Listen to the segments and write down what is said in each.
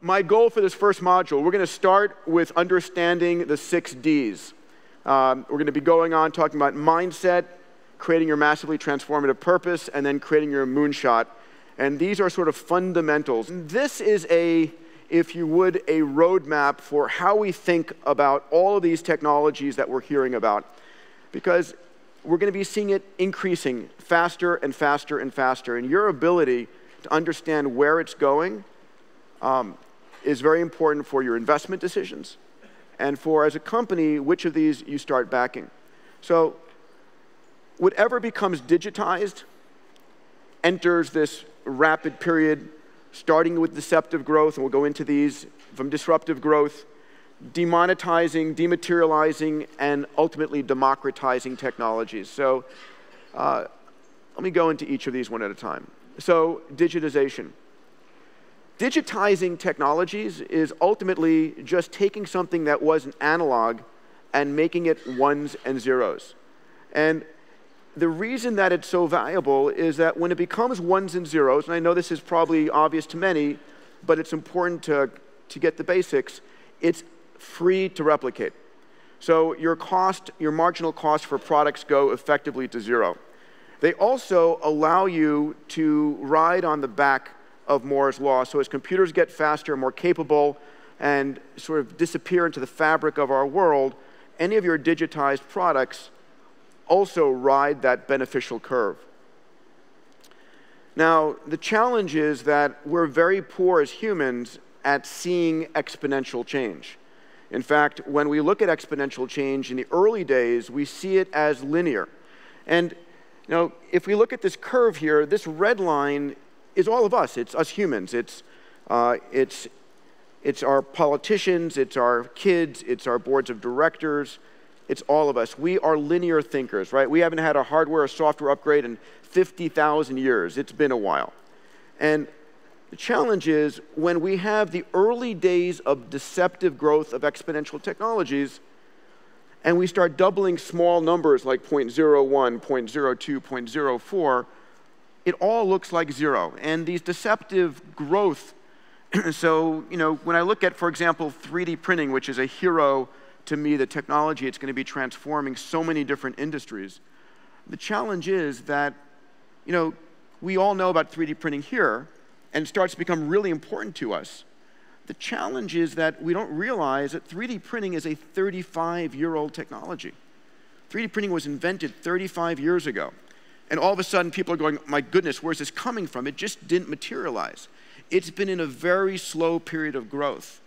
my goal for this first module, we're going to start with understanding the 6 Ds. We're going to be going on talking about mindset, creating your massively transformative purpose, and then creating your moonshot. And these are sort of fundamentals. This is if you would, a roadmap for how we think about all of these technologies that we're hearing about. Because we're going to be seeing it increasing faster and faster and faster. And your ability to understand where it's going is very important for your investment decisions and for, as a company, which of these you start backing. So whatever becomes digitized enters this rapid period, starting with deceptive growth, and we'll go into these, from disruptive growth, demonetizing, dematerializing, and ultimately democratizing technologies. So let me go into each of these one at a time. So digitization. Digitizing technologies is ultimately just taking something that was an analog and making it ones and zeros. And the reason that it's so valuable is that when it becomes ones and zeros, and I know this is probably obvious to many, but it's important to get the basics, it's free to replicate. So your marginal cost for products go effectively to zero. They also allow you to ride on the back of Moore's law. So as computers get faster, more capable, and sort of disappear into the fabric of our world, any of your digitized products also ride that beneficial curve. Now, the challenge is that we're very poor as humans at seeing exponential change. In fact, when we look at exponential change in the early days, we see it as linear. And if we look at this curve here, this red line is all of us. It's us humans. It's our politicians. It's our kids. It's our boards of directors. It's all of us. We are linear thinkers, right? We haven't had a hardware or software upgrade in 50,000 years. It's been a while. And the challenge is when we have the early days of deceptive growth of exponential technologies, and we start doubling small numbers like 0.01, 0.02, 0.04, it all looks like zero. And these deceptive growth, so when I look at, for example, 3D printing, which is a hero to me, the technology, it's going to be transforming so many different industries. The challenge is that, we all know about 3D printing here, and it starts to become really important to us. The challenge is that we don't realize that 3D printing is a 35-year-old technology. 3D printing was invented 35 years ago. And all of a sudden, people are going, my goodness, where's this coming from? It just didn't materialize. It's been in a very slow period of growth.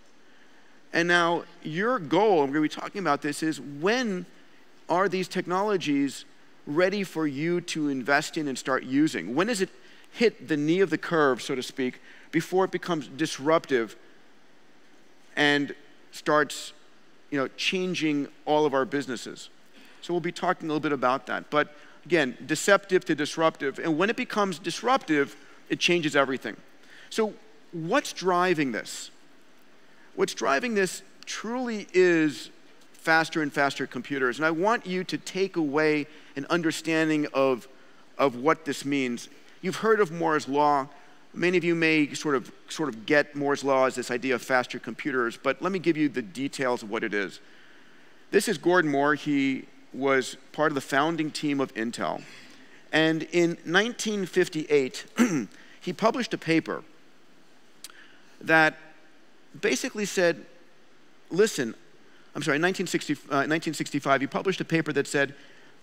And now, your goal, and we're going to be talking about this, is when are these technologies ready for you to invest in and start using? When does it hit the knee of the curve, so to speak, before it becomes disruptive and starts changing all of our businesses? So we'll be talking a little bit about that. But again, deceptive to disruptive. And when it becomes disruptive, it changes everything. So what's driving this? What's driving this truly is faster and faster computers. And I want you to take away an understanding of what this means. You've heard of Moore's law. Many of you may sort of get Moore's law as this idea of faster computers, but let me give you the details of what it is. This is Gordon Moore. He was part of the founding team of Intel. And in 1958, he published a paper that basically said, listen, I'm sorry, in 1965, he published a paper that said,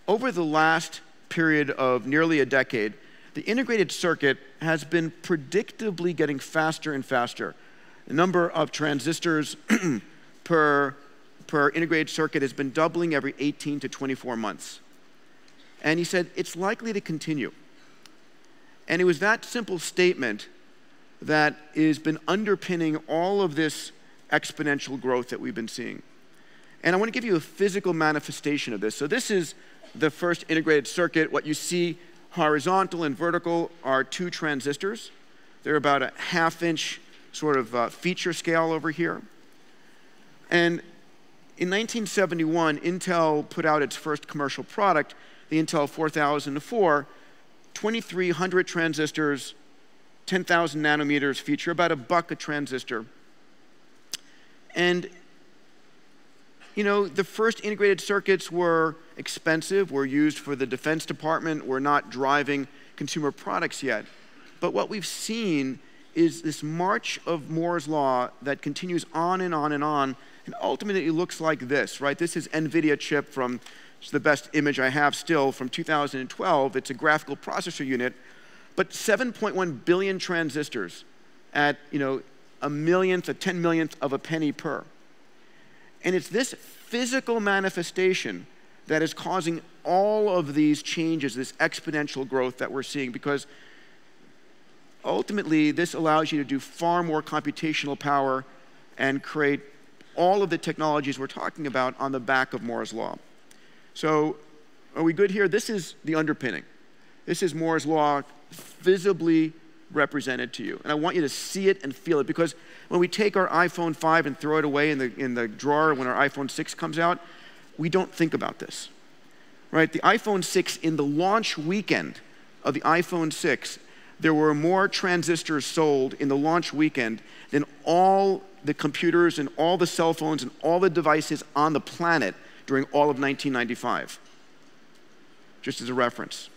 over the last period of nearly a decade, the integrated circuit has been predictably getting faster and faster. The number of transistors per integrated circuit has been doubling every 18 to 24 months. And he said, it's likely to continue. And it was that simple statement that has been underpinning all of this exponential growth that we've been seeing. And I want to give you a physical manifestation of this. So this is the first integrated circuit. What you see horizontal and vertical are 2 transistors. They're about a half-inch sort of feature scale over here. And in 1971, Intel put out its first commercial product, the Intel 4004, 2,300 transistors, 10,000 nanometers feature, about $1 a transistor. And the first integrated circuits were expensive, were used for the Defense Department, were not driving consumer products yet. But what we've seen is this march of Moore's law that continues on and on and on, and ultimately it looks like this, right? This is NVIDIA chip from, it's the best image I have still, from 2012. It's a graphical processor unit, but 7.1 billion transistors at, a millionth, a 10 millionth of a penny per. And it's this physical manifestation that is causing all of these changes, this exponential growth that we're seeing, because ultimately this allows you to do far more computational power and create all of the technologies we're talking about on the back of Moore's law. So are we good here? This is the underpinning. This is Moore's law visibly represented to you. And I want you to see it and feel it, because when we take our iPhone 5 and throw it away in the drawer when our iPhone 6 comes out, we don't think about this, right? The iPhone 6, in the launch weekend of the iPhone 6, there were more transistors sold in the launch weekend than all the computers and all the cell phones and all the devices on the planet during all of 1995, just as a reference.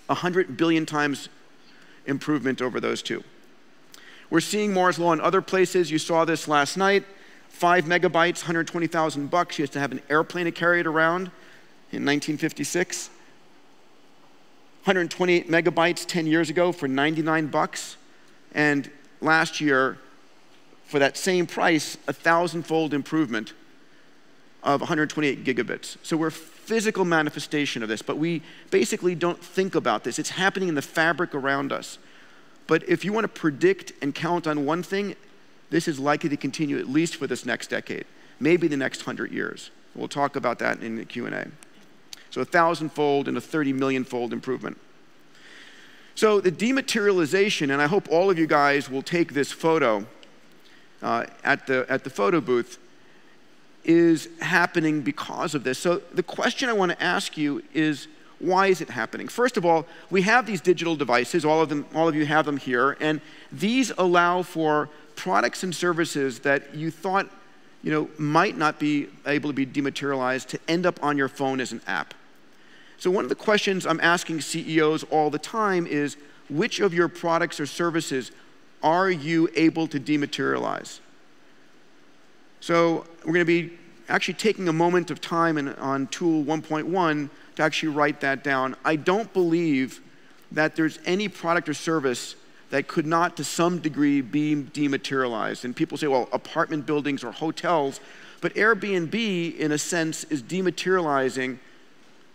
100 billion times improvement over those two. We're seeing Moore's law in other places. You saw this last night. 5 megabytes, $120,000. You used to have an airplane to carry it around in 1956. 128 megabytes 10 years ago for $99. And last year, for that same price, a 1,000-fold improvement of 128 gigabits. So we're a physical manifestation of this, but we basically don't think about this. It's happening in the fabric around us. But if you want to predict and count on one thing, this is likely to continue at least for this next decade, maybe the next 100 years. We'll talk about that in the Q&A. So a 1,000-fold and a 30 million-fold improvement. So the dematerialization, and I hope all of you guys will take this photo at the photo booth, is happening because of this. So the question I want to ask you is, why is it happening? First of all, we have these digital devices, all of you have them here, and these allow for products and services that you thought might not be able to be dematerialized to end up on your phone as an app. So one of the questions I'm asking CEOs all the time is, which of your products or services are you able to dematerialize? So we're going to be actually taking a moment of time on tool 1.1 to actually write that down. I don't believe that there's any product or service that could not to some degree be dematerialized. And people say, well, apartment buildings or hotels, but Airbnb, in a sense, is dematerializing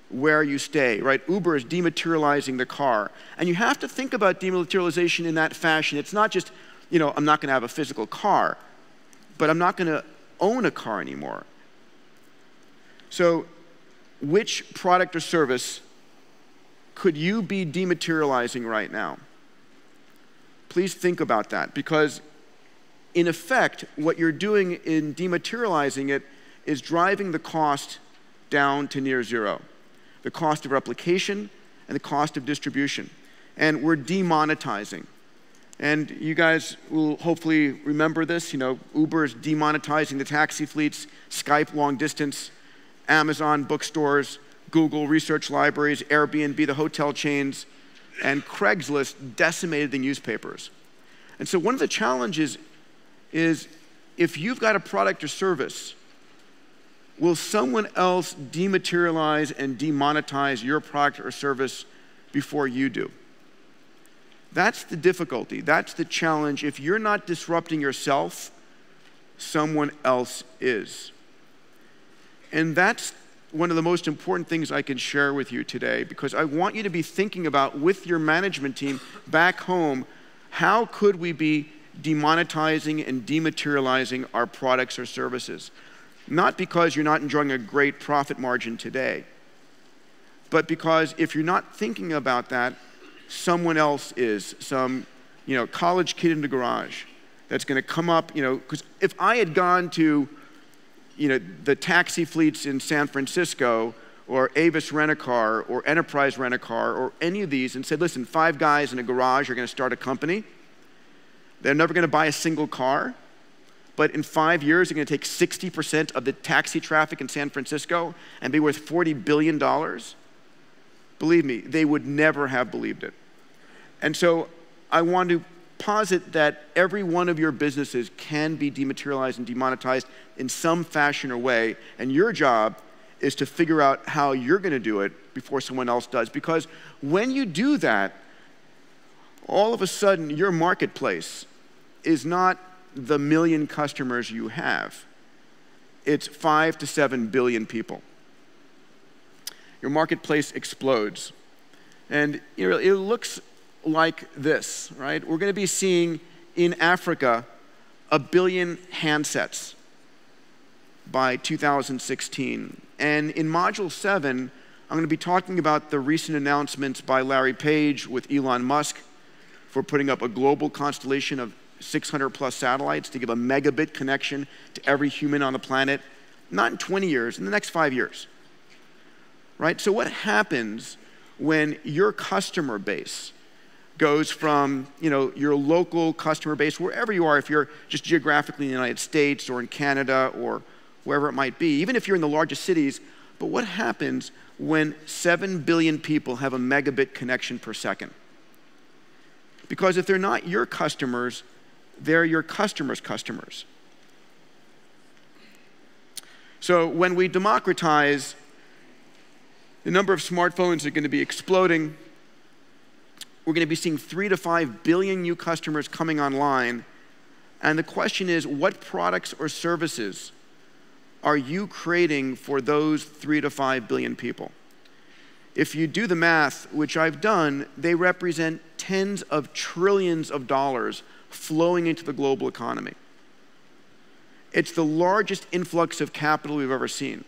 where you stay, right? Uber is dematerializing the car. And you have to think about dematerialization in that fashion. It's not just, I'm not going to have a physical car, but I'm not going to own a car anymore. So which product or service could you be dematerializing right now? Please think about that, because in effect, what you're doing in dematerializing it is driving the cost down to near zero. The cost of replication and the cost of distribution. And we're demonetizing. And you guys will hopefully remember this. Uber is demonetizing the taxi fleets, Skype long distance, Amazon bookstores, Google research libraries, Airbnb the hotel chains, and Craigslist decimated the newspapers. And so one of the challenges is, if you've got a product or service, will someone else dematerialize and demonetize your product or service before you do? That's the difficulty. That's the challenge. If you're not disrupting yourself, someone else is. And that's one of the most important things I can share with you today, because I want you to be thinking about, with your management team back home, how could we be demonetizing and dematerializing our products or services? Not because you're not enjoying a great profit margin today, but because if you're not thinking about that, someone else is. Some college kid in the garage that's going to come up, because if I had gone to the taxi fleets in San Francisco, or Avis Rent-A-Car, or Enterprise Rent-A-Car, or any of these, and said, listen, 5 guys in a garage are going to start a company. They're never going to buy a single car. but in 5 years, they're going to take 60% of the taxi traffic in San Francisco and be worth $40 billion, believe me, they would never have believed it. And so I want to posit that every one of your businesses can be dematerialized and demonetized in some fashion or way, and your job is to figure out how you're going to do it before someone else does. Because when you do that, all of a sudden, your marketplace is not the million customers you have. It's 5 to 7 billion people. Your marketplace explodes. And it looks like this, right? We're going to be seeing in Africa 1 billion handsets by 2016. And in Module 7, I'm going to be talking about the recent announcements by Larry Page with Elon Musk for putting up a global constellation of 600 plus satellites to give a megabit connection to every human on the planet, not in 20 years, in the next 5 years, right? So what happens when your customer base goes from, your local customer base, wherever you are, if you're just geographically in the United States or in Canada or wherever it might be, even if you're in the largest cities, but what happens when 7 billion people have a megabit connection per second? Because if they're not your customers, they're your customers' customers. So when we democratize, the number of smartphones are going to be exploding. We're going to be seeing 3 to 5 billion new customers coming online. And the question is, what products or services are you creating for those 3 to 5 billion people? If you do the math, which I've done, they represent tens of trillions of dollars flowing into the global economy. It's the largest influx of capital we've ever seen.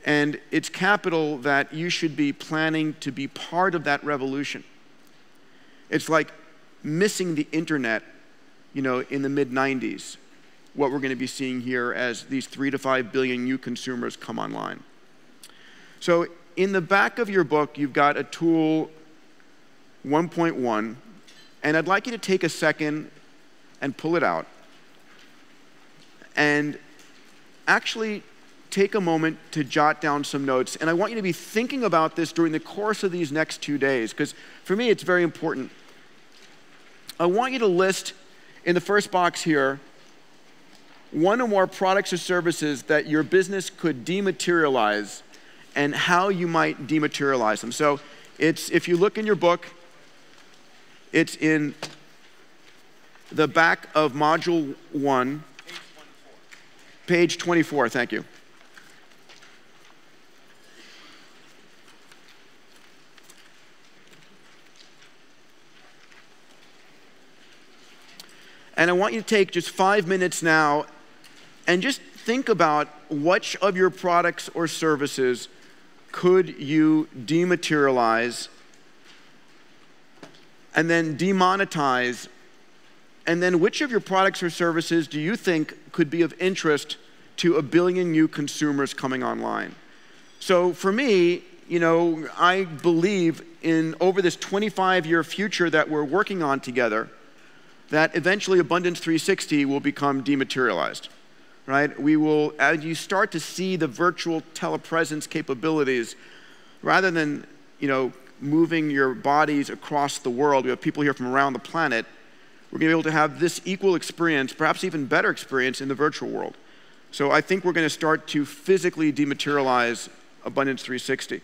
And it's capital that you should be planning to be part of that revolution. It's like missing the internet, in the mid-90s, what we're going to be seeing here as these 3 to 5 billion new consumers come online. So in the back of your book, you've got a tool 1.1, and I'd like you to take a second and pull it out and actually take a moment to jot down some notes. And I want you to be thinking about this during the course of these next 2 days, because for me, it's very important. I want you to list in the first box here one or more products or services that your business could dematerialize and how you might dematerialize them. So if you look in your book, it's in the back of Module 1, page 24, thank you. And I want you to take just 5 minutes now and just think about which of your products or services could you dematerialize and then demonetize, and then which of your products or services do you think could be of interest to 1 billion new consumers coming online? So for me, I believe in over this 25-year future that we're working on together, that eventually Abundance 360 will become dematerialized, right? We will, as you start to see the virtual telepresence capabilities, rather than, moving your bodies across the world, we have people here from around the planet, we're going to be able to have this equal experience, perhaps even better experience in the virtual world. So I think we're going to start to physically dematerialize Abundance 360.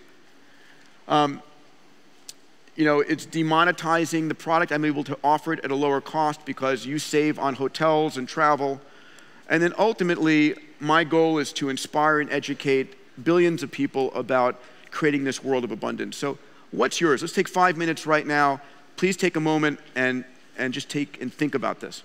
It's demonetizing the product. I'm able to offer it at a lower cost because you save on hotels and travel. And then ultimately, my goal is to inspire and educate billions of people about creating this world of abundance. So what's yours? Let's take 5 minutes right now. Please take a moment and just take and think about this.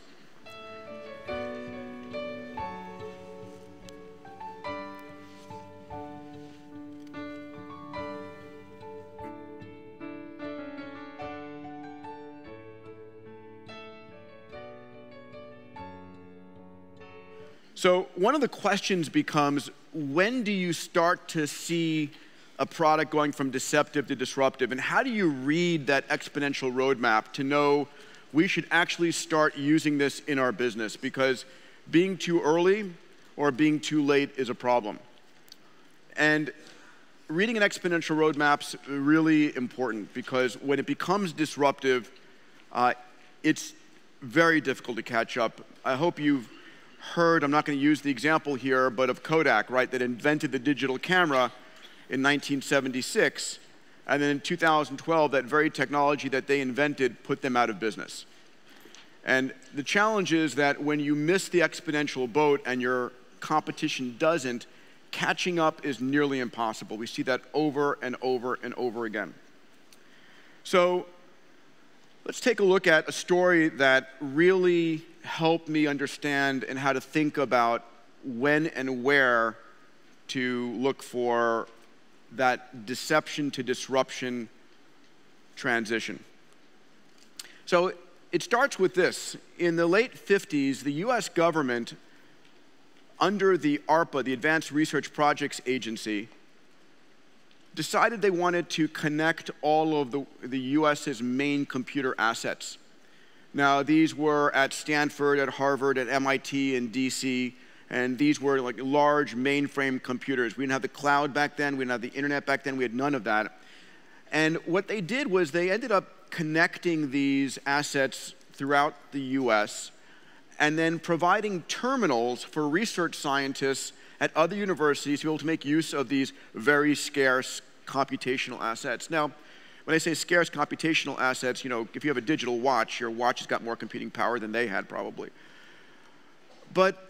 So one of the questions becomes, when do you start to see a product going from deceptive to disruptive? And how do you read that exponential roadmap to know we should actually start using this in our business? Because being too early or being too late is a problem. And reading an exponential roadmap's really important because when it becomes disruptive, it's very difficult to catch up. I hope you've heard, I'm not going to use the example here, but of Kodak, right, that invented the digital camera in 1976, and then in 2012, that very technology that they invented put them out of business. And the challenge is that when you miss the exponential boat and your competition doesn't, catching up is nearly impossible. We see that over and over and over again. So let's take a look at a story that really helped me understand and how to think about when and where to look for that deception to disruption transition. So it starts with this. In the late 50s, the US government, under the ARPA, the Advanced Research Projects Agency, decided they wanted to connect all of the US's main computer assets. Now, these were at Stanford, at Harvard, at MIT, and DC, and these were like large mainframe computers. We didn't have the cloud back then, we didn't have the internet back then, we had none of that. And what they did was they ended up connecting these assets throughout the US and then providing terminals for research scientists at other universities to be able to make use of these very scarce computational assets. Now, when I say scarce computational assets, you know, if you have a digital watch, your watch has got more computing power than they had probably. But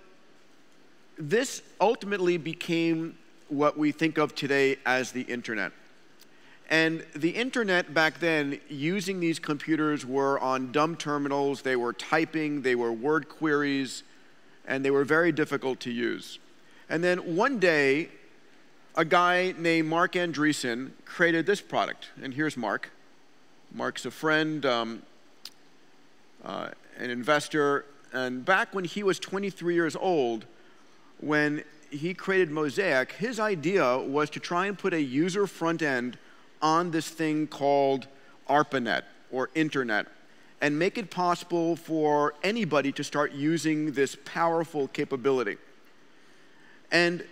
this ultimately became what we think of today as the internet. And the internet back then, using these computers, were on dumb terminals, they were typing, they were word queries, and they were very difficult to use. And then one day, a guy named Marc Andreessen created this product. And here's Marc. Marc's a friend, an investor. And back when he was 23 years old, when he created Mosaic, his idea was to try and put a user front end on this thing called ARPANET, or internet, and make it possible for anybody to start using this powerful capability. And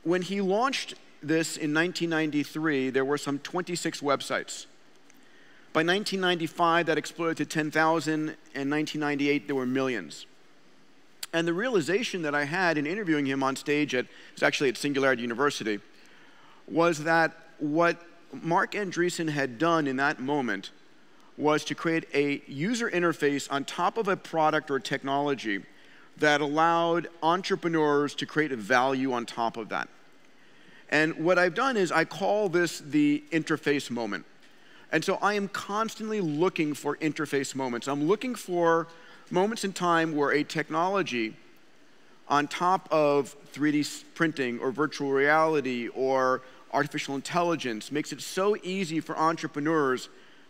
when he launched this in 1993, there were some 26 websites. By 1995, that exploded to 10,000, and 1998, there were millions. And the realization that I had in interviewing him on stage it was actually at Singularity University, was that what Marc Andreessen had done in that moment was to create a user interface on top of a product or technology that allowed entrepreneurs to create value on top of that. And what I've done is I call this the interface moment. And so I am constantly looking for interface moments. I'm looking for moments in time where a technology on top of 3D printing or virtual reality or artificial intelligence makes it so easy for entrepreneurs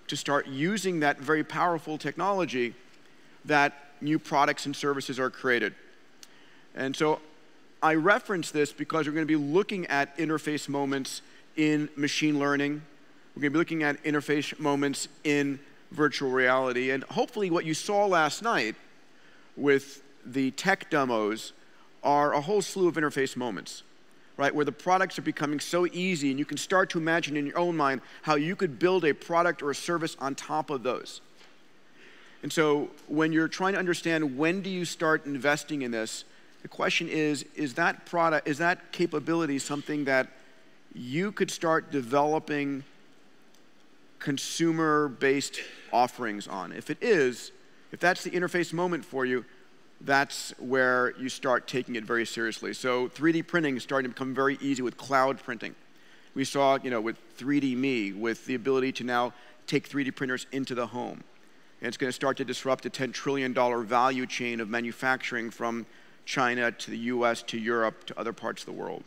to start using that very powerful technology that new products and services are created. And so I reference this because we're going to be looking at interface moments in machine learning. We're going to be looking at interface moments in virtual reality. And hopefully what you saw last night with the tech demos are a whole slew of interface moments, right, where the products are becoming so easy and you can start to imagine in your own mind how you could build a product or a service on top of those. And so when you're trying to understand when do you start investing in this, the question is that product, is that capability something that you could start developing consumer-based offerings on? If it is, if that's the interface moment for you, that's where you start taking it very seriously. So 3D printing is starting to become very easy with cloud printing. We saw, you know, with 3D Me, with the ability to now take 3D printers into the home. And it's going to start to disrupt a $10 trillion value chain of manufacturing from China to the US to Europe to other parts of the world.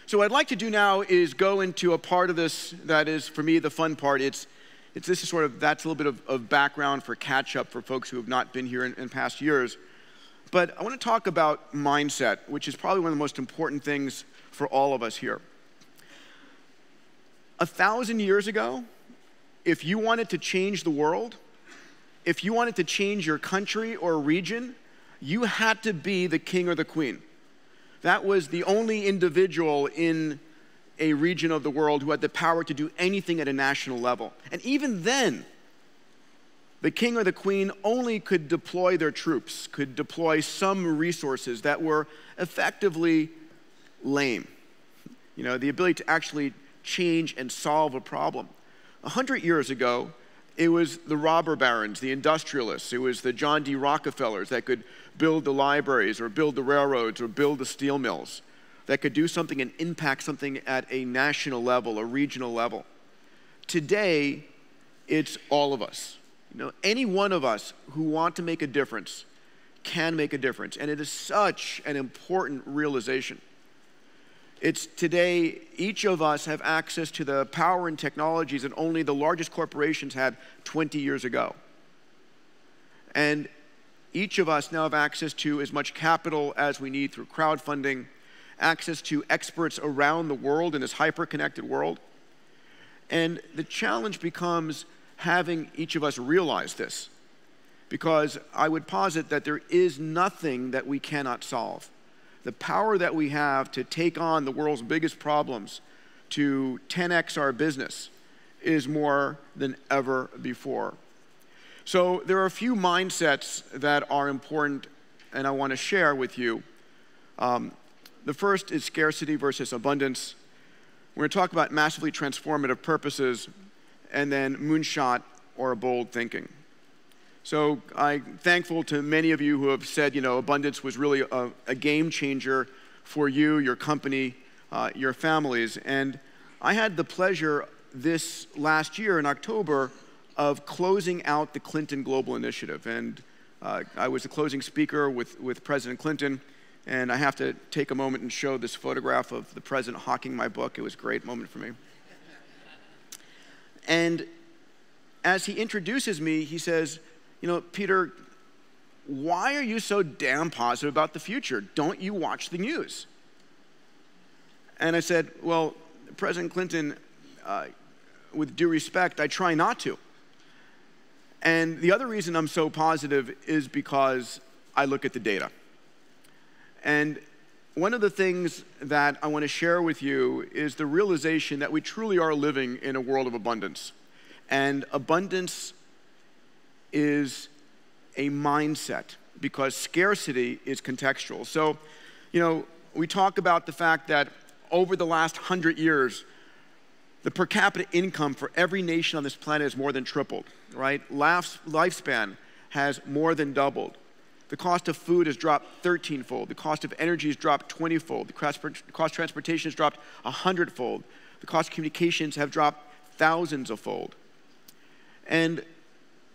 So what I'd like to do now is go into a part of this that is, for me, the fun part. This is sort of, that's a little bit of background for catch-up for folks who have not been here in past years. But I want to talk about mindset, which is probably one of the most important things for all of us here. 1,000 years ago, if you wanted to change the world, if you wanted to change your country or region, you had to be the king or the queen. That was the only individual in a region of the world who had the power to do anything at a national level. And even then, the king or the queen only could deploy their troops, could deploy some resources that were effectively lame. You know, the ability to actually change and solve a problem. 100 years ago, it was the robber barons, the industrialists, it was the John D. Rockefellers that could build the libraries or build the railroads or build the steel mills, that could do something and impact something at a national level, a regional level. Today, it's all of us. You know, any one of us who want to make a difference can make a difference, and it is such an important realization. It's today, each of us have access to the power and technologies that only the largest corporations had 20 years ago. And each of us now have access to as much capital as we need through crowdfunding, access to experts around the world in this hyper-connected world. And the challenge becomes having each of us realize this, because I would posit that there is nothing that we cannot solve. The power that we have to take on the world's biggest problems, to 10x our business, is more than ever before. So there are a few mindsets that are important and I want to share with you. The first is scarcity versus abundance. We're going to talk about massively transformative purposes, and then moonshot or bold thinking. So I'm thankful to many of you who have said, you know, abundance was really a game changer for you, your company, your families. And I had the pleasure this last year in October of closing out the Clinton Global Initiative. And I was the closing speaker with President Clinton. And I have to take a moment and show this photograph of the president hawking my book. It was a great moment for me. And as he introduces me, he says, you know, Peter, why are you so damn positive about the future? Don't you watch the news? And I said, well, President Clinton, with due respect, I try not to. And the other reason I'm so positive is because I look at the data. And one of the things that I want to share with you is the realization that we truly are living in a world of abundance. And abundance is a mindset because scarcity is contextual. So, you know, we talk about the fact that over the last 100 years, the per capita income for every nation on this planet has more than tripled, right? Lifespan has more than doubled. The cost of food has dropped 13-fold. The cost of energy has dropped 20-fold. The cost of transportation has dropped 100-fold. The cost of communications have dropped thousands of fold. And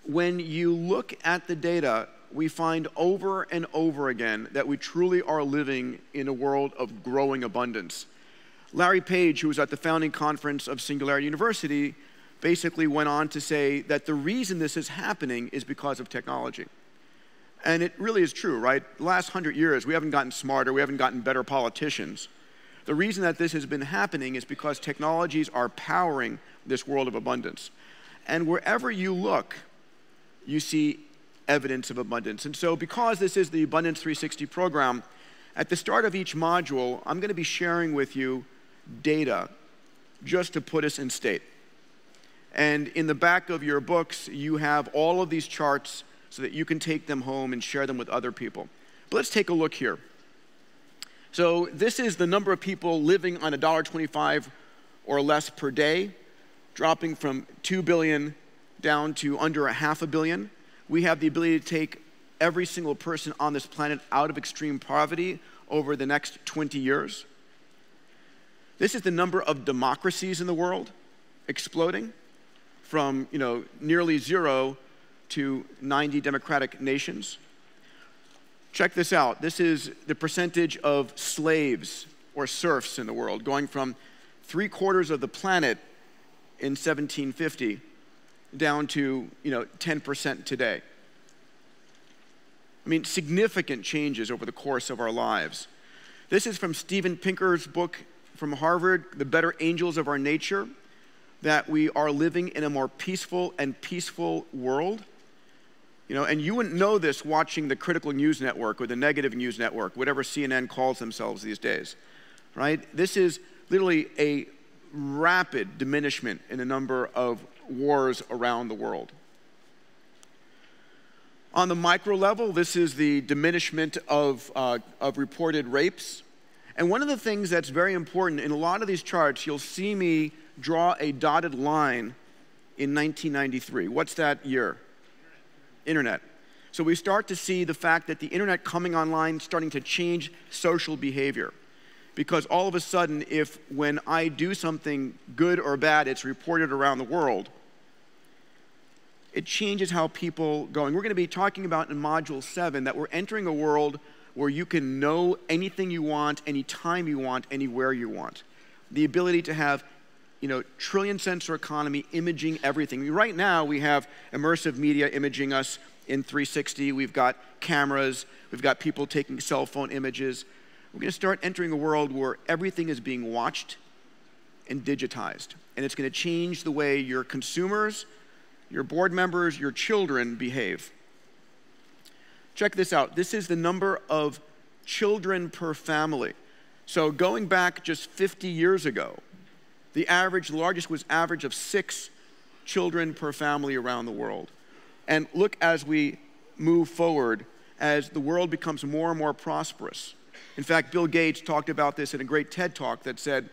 when you look at the data, we find over and over again that we truly are living in a world of growing abundance. Larry Page, who was at the founding conference of Singularity University, basically went on to say that the reason this is happening is because of technology. And it really is true, right? The last 100 years, we haven't gotten smarter, we haven't gotten better politicians. The reason that this has been happening is because technologies are powering this world of abundance. And wherever you look, you see evidence of abundance. And so because this is the Abundance 360 program, at the start of each module, I'm going to be sharing with you data just to put us in state. And in the back of your books, you have all of these charts so that you can take them home and share them with other people. But let's take a look here. So this is the number of people living on $1.25 or less per day, dropping from 2 billion down to under 500 million. We have the ability to take every single person on this planet out of extreme poverty over the next 20 years. This is the number of democracies in the world exploding from, you know, nearly 0 to 90 democratic nations. Check this out. This is the percentage of slaves or serfs in the world, going from 3/4 of the planet in 1750 down to, you know, 10% today. I mean, significant changes over the course of our lives. This is from Steven Pinker's book from Harvard, The Better Angels of Our Nature, that we are living in a more peaceful and peaceful world. And you wouldn't know this watching the critical news network or the negative news network, whatever CNN calls themselves these days, right? This is literally a rapid diminishment in the number of wars around the world. On the micro level, this is the diminishment of reported rapes. And one of the things that's very important in a lot of these charts, you'll see me draw a dotted line in 1993. What's that year? Internet. So we start to see the fact that the internet coming online starting to change social behavior. Because all of a sudden, if when I do something good or bad, it's reported around the world, it changes how people go. And we're going to be talking about in Module 7 that we're entering a world where you can know anything you want, anytime you want, anywhere you want. The ability to have trillion sensor economy imaging everything. Right now, we have immersive media imaging us in 360. We've got cameras. We've got people taking cell phone images. We're going to start entering a world where everything is being watched and digitized. And it's going to change the way your consumers, your board members, your children behave. Check this out. This is the number of children per family. So going back just 50 years ago, the largest was average of 6 children per family around the world. And look as we move forward, as the world becomes more and more prosperous. In fact, Bill Gates talked about this in a great TED Talk that said,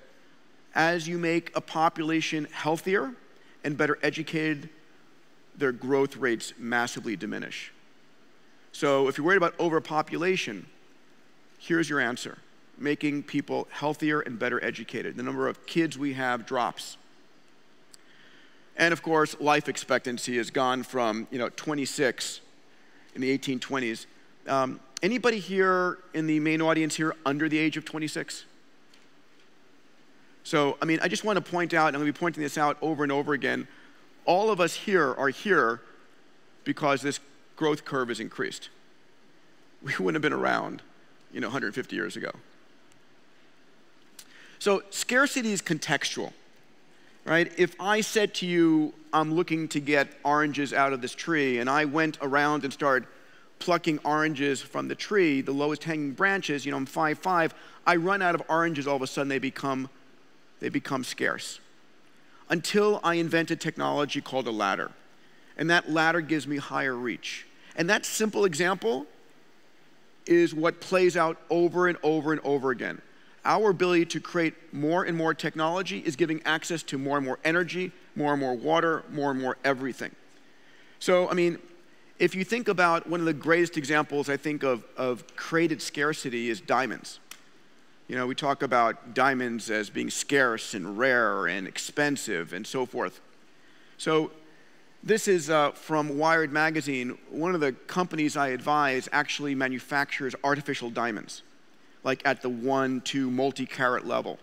as you make a population healthier and better educated, their growth rates massively diminish. So if you're worried about overpopulation, here's your answer. Making people healthier and better educated. The number of kids we have drops. And of course, life expectancy has gone from 26 in the 1820s. Anybody here in the main audience here under the age of 26? So, I just want to point out, and I'm going to be pointing this out over and over again, all of us here are here because this growth curve has increased. We wouldn't have been around, 150 years ago. So scarcity is contextual, right? If I said to you, I'm looking to get oranges out of this tree, and I went around and started plucking oranges from the tree, the lowest hanging branches, I'm 5'5", I run out of oranges, all of a sudden they become scarce. Until I invented technology called a ladder. And that ladder gives me higher reach. And that simple example is what plays out over and over and over again. Our ability to create more and more technology is giving access to more and more energy, more and more water, more and more everything. So, if you think about one of the greatest examples, I think, of created scarcity is diamonds. We talk about diamonds as being scarce and rare and expensive and so forth. So this is from Wired magazine. One of the companies I advise actually manufactures artificial diamonds, like at the 1-2 multi-carat level.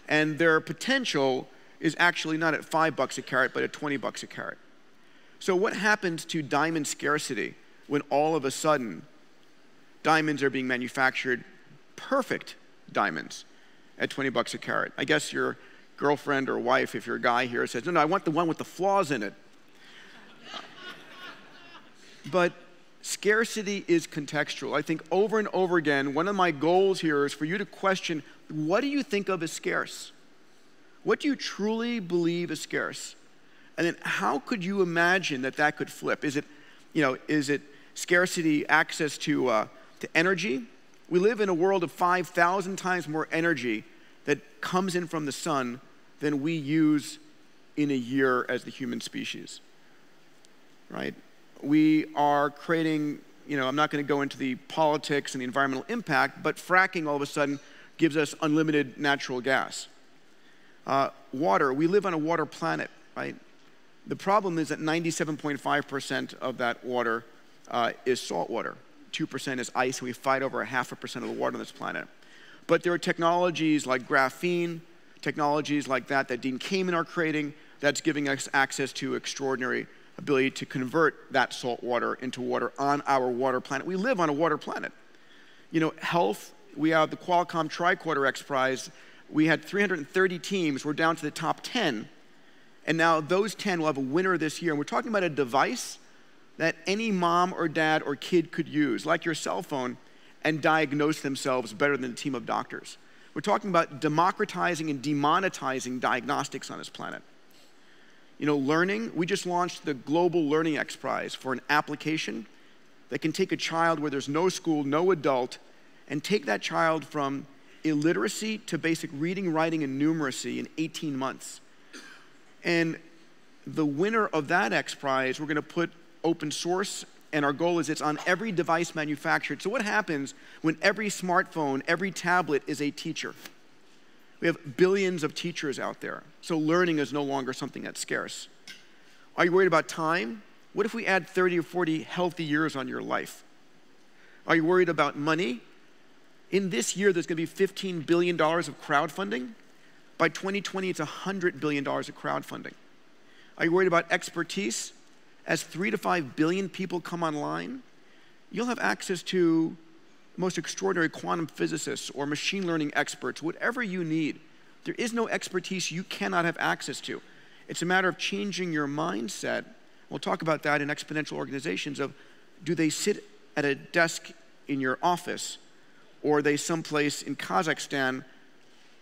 And their potential is actually not at $5 a carat, but at $20 a carat. So what happens to diamond scarcity when all of a sudden diamonds are being manufactured, perfect diamonds, at $20 a carat? I guess your girlfriend or wife, if you're a guy here, says, no, I want the one with the flaws in it. But scarcity is contextual. I think over and over again, one of my goals here is for you to question, what do you think of as scarce? What do you truly believe is scarce? And then how could you imagine that that could flip? Is it scarcity access to energy? We live in a world of 5,000 times more energy that comes in from the sun than we use in a year as the human species, right? We are creating, I'm not going to go into the politics and the environmental impact, but fracking all of a sudden gives us unlimited natural gas. Water, we live on a water planet, right? The problem is that 97.5% of that water is salt water. 2% is ice, and we fight over 0.5% of the water on this planet. But there are technologies like graphene, technologies like that Dean Kamen are creating, that's giving us access to extraordinary ability to convert that salt water into water on our water planet. We live on a water planet. Health, we have the Qualcomm Tricorder X Prize. We had 330 teams. We're down to the top 10. And now those 10 will have a winner this year. And we're talking about a device that any mom or dad or kid could use, like your cell phone, and diagnose themselves better than a team of doctors. We're talking about democratizing and demonetizing diagnostics on this planet. You know, learning, we just launched the Global Learning X Prize for an application that can take a child where there's no school, no adult, and take that child from illiteracy to basic reading, writing, and numeracy in 18 months. And the winner of that X Prize, we're going to put open source, and our goal is it's on every device manufactured. So what happens when every smartphone, every tablet is a teacher? We have billions of teachers out there, so learning is no longer something that's scarce. Are you worried about time? What if we add 30 or 40 healthy years on your life? Are you worried about money? In this year, there's going to be $15 billion of crowdfunding. By 2020, it's $100 billion of crowdfunding. Are you worried about expertise? As 3 to 5 billion people come online, you'll have access to the most extraordinary quantum physicists or machine learning experts, whatever you need. There is no expertise you cannot have access to. It's a matter of changing your mindset. We'll talk about that in exponential organizations of, do they sit at a desk in your office, or are they someplace in Kazakhstan,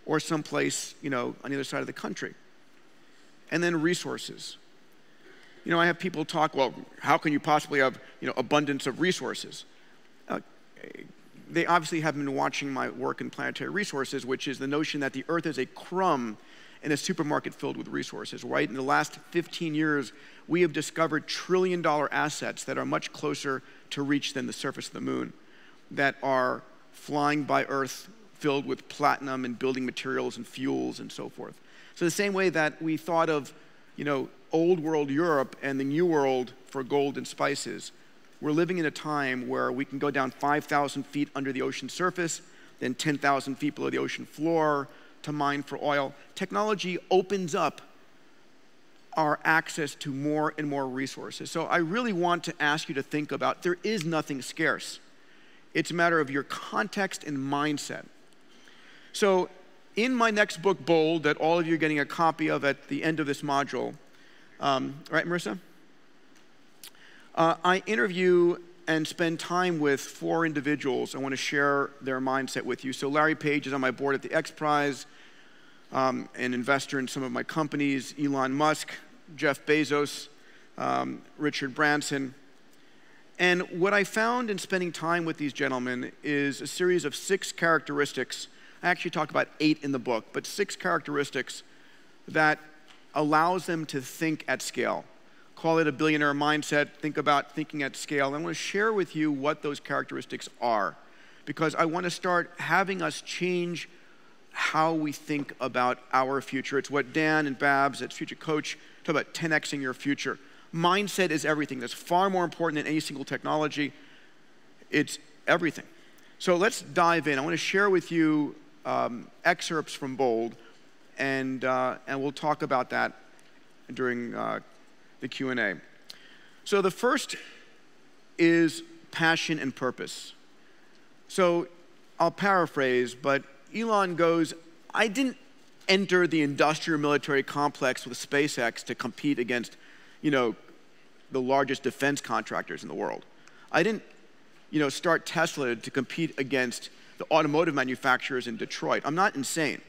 or someplace, you know, on the other side of the country? And then resources. You know, I have people talk, well, how can you possibly have, you know, abundance of resources? They obviously haven't been watching my work in planetary resources, which is the notion that the Earth is a crumb in a supermarket filled with resources, right? In the last 15 years, we have discovered trillion-dollar assets that are much closer to reach than the surface of the moon, that are flying by Earth filled with platinum and building materials and fuels and so forth. So the same way that we thought of, you know, old world Europe and the new world for gold and spices, we're living in a time where we can go down 5,000 feet under the ocean surface, then 10,000 feet below the ocean floor to mine for oil. Technology opens up our access to more and more resources. So I really want to ask you to think about, there is nothing scarce. It's a matter of your context and mindset. So in my next book, Bold, that all of you are getting a copy of at the end of this module, right, Marissa? I interview and spend time with 4 individuals. I want to share their mindset with you. So Larry Page is on my board at the X Prize, an investor in some of my companies, Elon Musk, Jeff Bezos, Richard Branson. And what I found in spending time with these gentlemen is a series of 6 characteristics. I actually talk about 8 in the book, but 6 characteristics that allows them to think at scale. Call it a billionaire mindset. Think about thinking at scale. I want to share with you what those characteristics are, because I want to start having us change how we think about our future. It's what Dan and Babs at Future Coach talk about, 10xing your future. Mindset is everything. That's far more important than any single technology. It's everything. So let's dive in. I want to share with you excerpts from Bold, and we'll talk about that during the Q&A. So the first is passion and purpose. So I'll paraphrase, but Elon goes, I didn't enter the industrial military complex with SpaceX to compete against, you know, the largest defense contractors in the world. I didn't, you know, start Tesla to compete against the automotive manufacturers in Detroit. I'm not insane.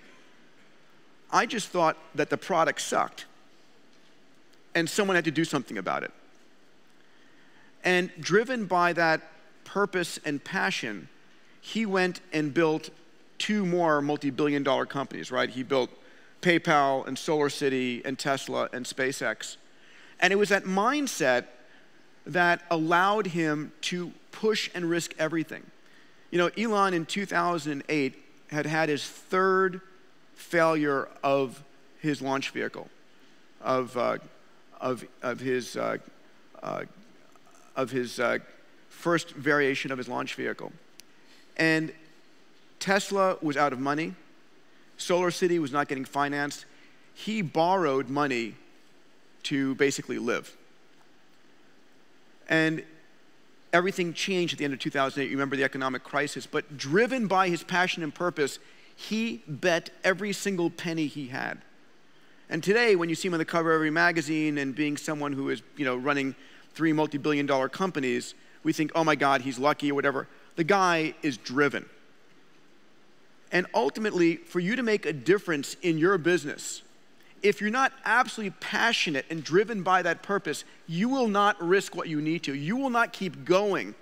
I just thought that the product sucked, and someone had to do something about it. And driven by that purpose and passion, he went and built 2 more multi-billion-dollar companies, right? He built PayPal and SolarCity and Tesla and SpaceX. And it was that mindset that allowed him to push and risk everything. You know, Elon in 2008 had his 3rd failure of his launch vehicle, of his first variation of his launch vehicle. And Tesla was out of money. SolarCity was not getting financed. He borrowed money to basically live. And everything changed at the end of 2008. You remember the economic crisis. But driven by his passion and purpose, he bet every single penny he had. And today, when you see him on the cover of every magazine and being someone who is, you know, running 3 multi-billion-dollar companies, we think, oh my God, he's lucky or whatever. The guy is driven. And ultimately, for you to make a difference in your business, if you're not absolutely passionate and driven by that purpose, you will not risk what you need to. You will not keep going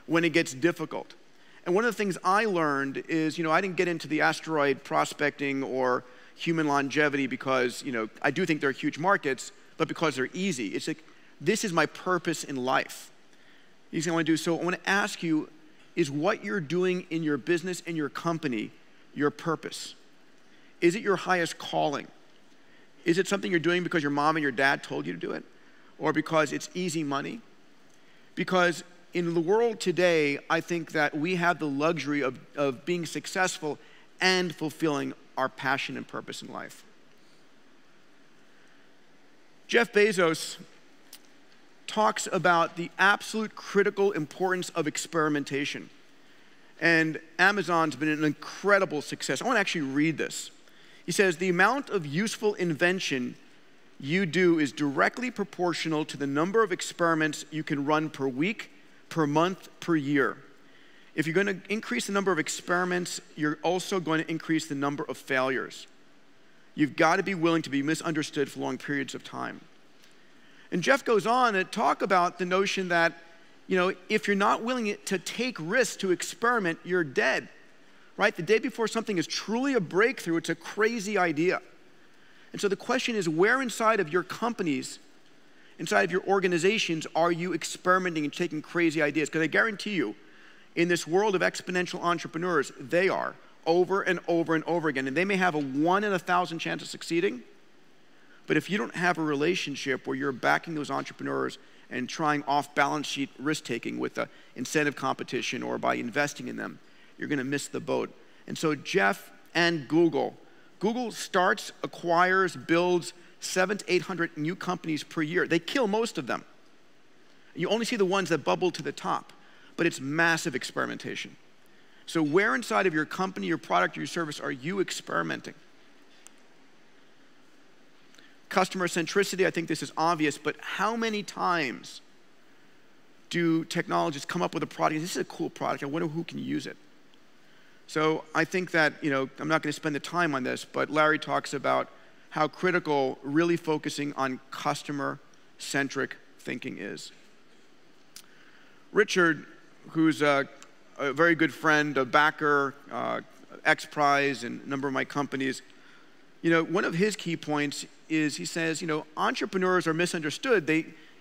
when it gets difficult. And one of the things I learned is, I didn't get into the asteroid prospecting or human longevity because, I do think they're huge markets, but because they're easy. It's like, this is my purpose in life. These things I want to do. So I want to ask you, is what you're doing in your business and your company your purpose? Is it your highest calling? Is it something you're doing because your mom and your dad told you to do it? Or because it's easy money? Because in the world today, I think that we have the luxury of being successful and fulfilling our passion and purpose in life. Jeff Bezos talks about the absolute critical importance of experimentation. And Amazon's been an incredible success. I want to actually read this. He says, the amount of useful invention you do is directly proportional to the number of experiments you can run per week, per month, per year. If you're going to increase the number of experiments, you're also going to increase the number of failures. You've got to be willing to be misunderstood for long periods of time. And Jeff goes on to talk about the notion that, if you're not willing to take risks to experiment, you're dead, right? The day before something is truly a breakthrough, it's a crazy idea. And so the question is, where inside of your companies, inside of your organizations, are you experimenting and taking crazy ideas? Because I guarantee you, in this world of exponential entrepreneurs, they are over and over and over again. And they may have a 1 in 1,000 chance of succeeding, but if you don't have a relationship where you're backing those entrepreneurs and trying off-balance sheet risk-taking with the incentive competition or by investing in them, you're going to miss the boat. And so Jeff and Google starts, acquires, builds 700 to 800 new companies per year. They kill most of them. You only see the ones that bubble to the top, but it's massive experimentation. So where inside of your company, your product, or your service are you experimenting? Customer centricity, I think this is obvious, but how many times do technologists come up with a product, this is a cool product, I wonder who can use it? So I think that, I'm not going to spend the time on this, but Larry talks about how critical really focusing on customer-centric thinking is. Richard, who's a very good friend, a backer, X-Prize, and a number of my companies, one of his key points is he says, entrepreneurs are misunderstood.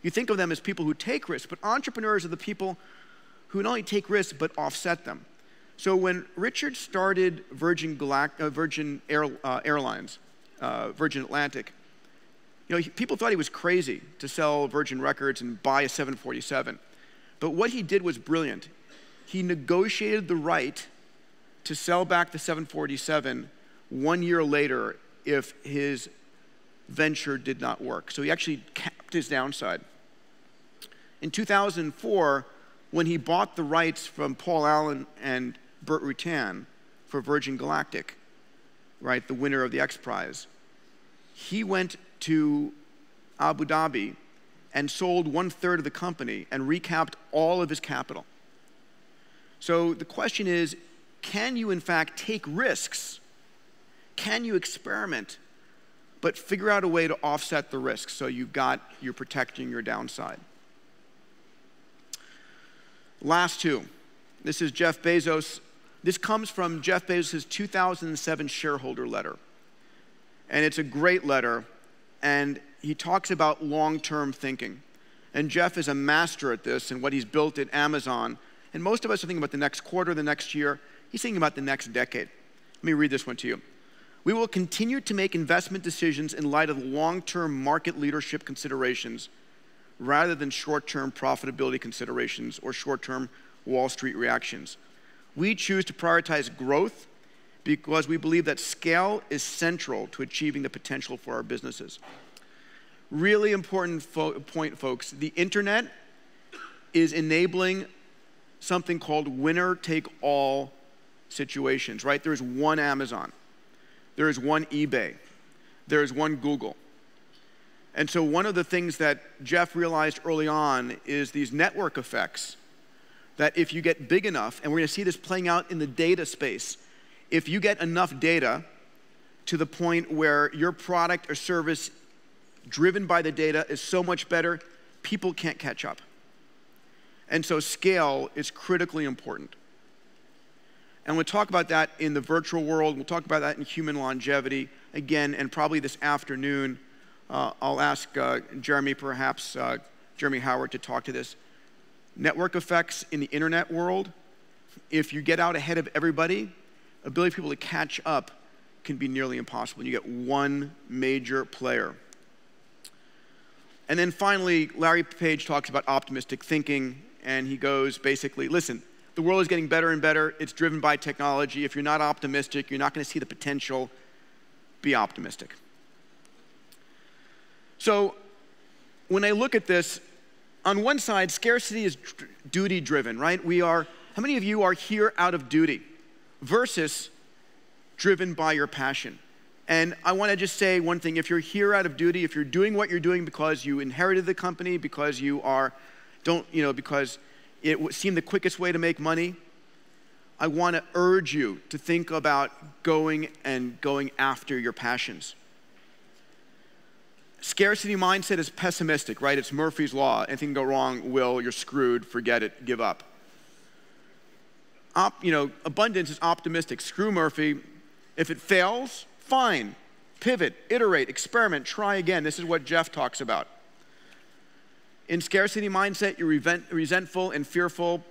You think of them as people who take risks, but entrepreneurs are the people who not only take risks, but offset them. So when Richard started Virgin Airlines, Virgin Atlantic, people thought he was crazy to sell Virgin Records and buy a 747. But what he did was brilliant. He negotiated the right to sell back the 747 1 year later if his venture did not work. So he actually capped his downside. In 2004, when he bought the rights from Paul Allen and Burt Rutan for Virgin Galactic, right, the winner of the X Prize, he went to Abu Dhabi and sold 1/3 of the company and recapped all of his capital. So the question is, can you in fact take risks? Can you experiment, but figure out a way to offset the risks so you're protecting your downside? Last two. This is Jeff Bezos. This comes from Jeff Bezos' 2007 shareholder letter. And it's a great letter, and he talks about long-term thinking. And Jeff is a master at this and what he's built at Amazon. And most of us are thinking about the next quarter, the next year. He's thinking about the next decade. Let me read this one to you. We will continue to make investment decisions in light of long-term market leadership considerations rather than short-term profitability considerations or short-term Wall Street reactions. We choose to prioritize growth because we believe that scale is central to achieving the potential for our businesses. Really important point, folks. The internet is enabling something called winner-take-all situations, right? There's one Amazon. There is one eBay. There is one Google. And so one of the things that Jeff realized early on is these network effects, that if you get big enough, and we're going to see this playing out in the data space, if you get enough data to the point where your product or service driven by the data is so much better, people can't catch up. And so scale is critically important. And we'll talk about that in the virtual world. We'll talk about that in human longevity again, and probably this afternoon. I'll ask Jeremy, perhaps, Jeremy Howard, to talk to this. Network effects in the internet world, if you get out ahead of everybody, ability for people to catch up can be nearly impossible. You get one major player. And then finally, Larry Page talks about optimistic thinking, and he goes basically, listen, the world is getting better and better. It's driven by technology. If you're not optimistic, you're not going to see the potential. Be optimistic. So when I look at this, on one side, scarcity is duty-driven, right? How many of you are here out of duty versus driven by your passion? And I want to just say one thing. If you're here out of duty, if you're doing what you're doing because you inherited the company, because because it seemed the quickest way to make money, I want to urge you to think about going after your passions. Scarcity mindset is pessimistic, right? It's Murphy's Law. Anything can go wrong, you're screwed, forget it, give up. Abundance is optimistic. Screw Murphy. If it fails, fine. Pivot, iterate, experiment, try again. This is what Jeff talks about. In scarcity mindset, you're resentful and fearful.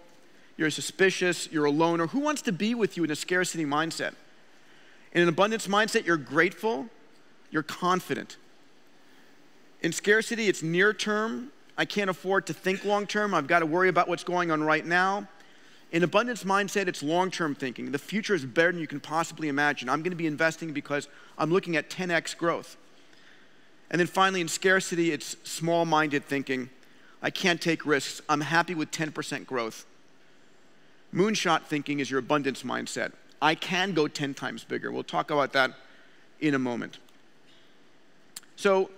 You're suspicious. You're a loner. Who wants to be with you in a scarcity mindset? In an abundance mindset, you're grateful. You're confident. In scarcity, it's near term. I can't afford to think long term. I've got to worry about what's going on right now. In abundance mindset, it's long-term thinking. The future is better than you can possibly imagine. I'm going to be investing because I'm looking at 10x growth. And then finally, in scarcity, it's small-minded thinking. I can't take risks. I'm happy with 10% growth. Moonshot thinking is your abundance mindset. I can go 10 times bigger. We'll talk about that in a moment. So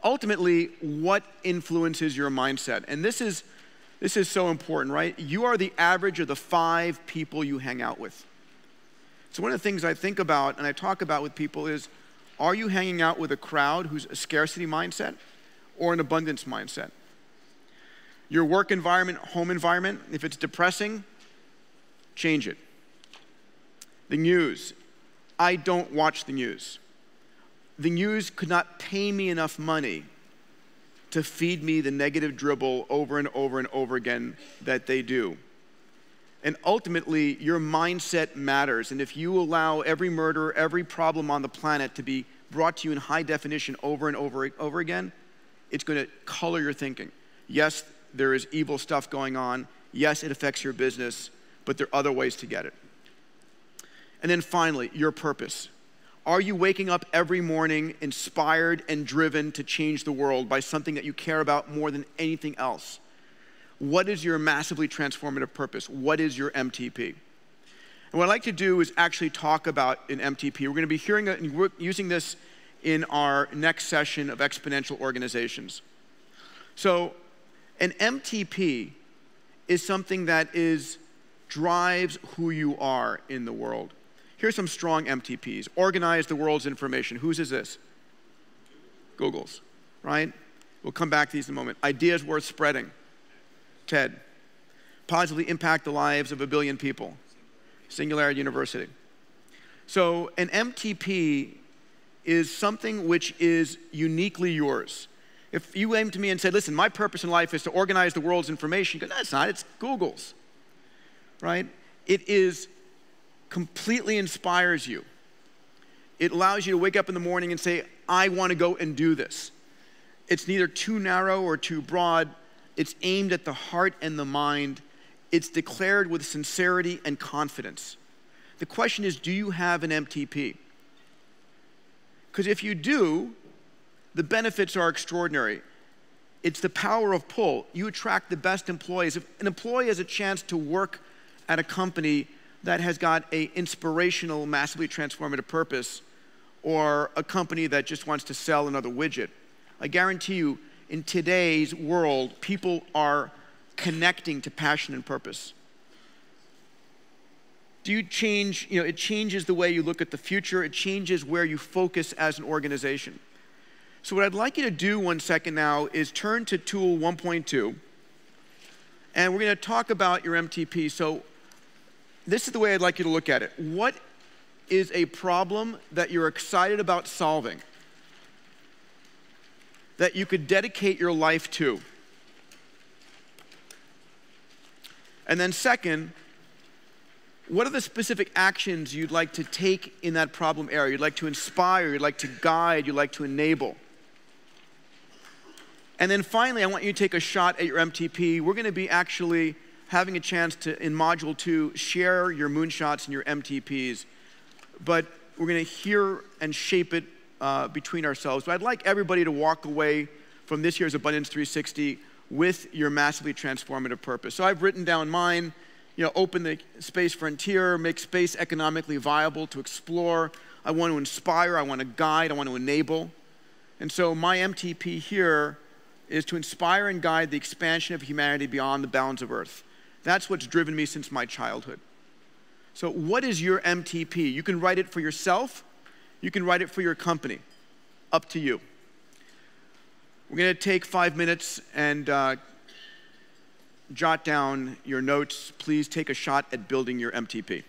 ultimately, what influences your mindset? And this is so important, right? You are the average of the 5 people you hang out with. So one of the things I think about and I talk about with people is, are you hanging out with a crowd who's a scarcity mindset or an abundance mindset? Your work environment, home environment, if it's depressing, change it. The news. I don't watch the news. The news could not pay me enough money to feed me the negative dribble over and over and over again that they do. And ultimately, your mindset matters. And if you allow every murder, every problem on the planet to be brought to you in high definition over and over again, it's going to color your thinking. Yes, there is evil stuff going on. Yes, it affects your business, but there are other ways to get it. And then finally, your purpose. Are you waking up every morning inspired and driven to change the world by something that you care about more than anything else? What is your massively transformative purpose? What is your MTP? And what I'd like to do is actually talk about an MTP. We're going to be using this in our next session of exponential organizations. So an MTP is something that drives who you are in the world. Here's some strong MTPs. Organize the world's information. Whose is this? Google's, right? We'll come back to these in a moment. Ideas worth spreading. TED. Positively impact the lives of 1 billion people. Singularity University. So an MTP is something which is uniquely yours. If you came to me and said, listen, my purpose in life is to organize the world's information, you go, that's not, it's Google's, right? It completely inspires you. It allows you to wake up in the morning and say, I want to go and do this. It's neither too narrow or too broad. It's aimed at the heart and the mind. It's declared with sincerity and confidence. The question is, do you have an MTP? Because if you do, the benefits are extraordinary. It's the power of pull. You attract the best employees. If an employee has a chance to work at a company that has got an inspirational, massively transformative purpose, or a company that just wants to sell another widget, I guarantee you, in today's world, people are connecting to passion and purpose. Do you change, it changes the way you look at the future. It changes where you focus as an organization. So what I'd like you to do 1 second now is turn to tool 1.2. And we're going to talk about your MTP. So this is the way I'd like you to look at it. What is a problem that you're excited about solving that you could dedicate your life to? And then second, what are the specific actions you'd like to take in that problem area? You'd like to inspire, you'd like to guide, you'd like to enable. And then finally, I want you to take a shot at your MTP. We're going to be actually having a chance to, in Module 2, share your moonshots and your MTPs. But we're going to hear and shape it between ourselves. But I'd like everybody to walk away from this year's Abundance 360 with your massively transformative purpose. So I've written down mine, open the space frontier, make space economically viable to explore. I want to inspire, I want to guide, I want to enable. And so my MTP here is to inspire and guide the expansion of humanity beyond the bounds of Earth. That's what's driven me since my childhood. So what is your MTP? You can write it for yourself. You can write it for your company. Up to you. We're going to take 5 minutes and jot down your notes. Please take a shot at building your MTP.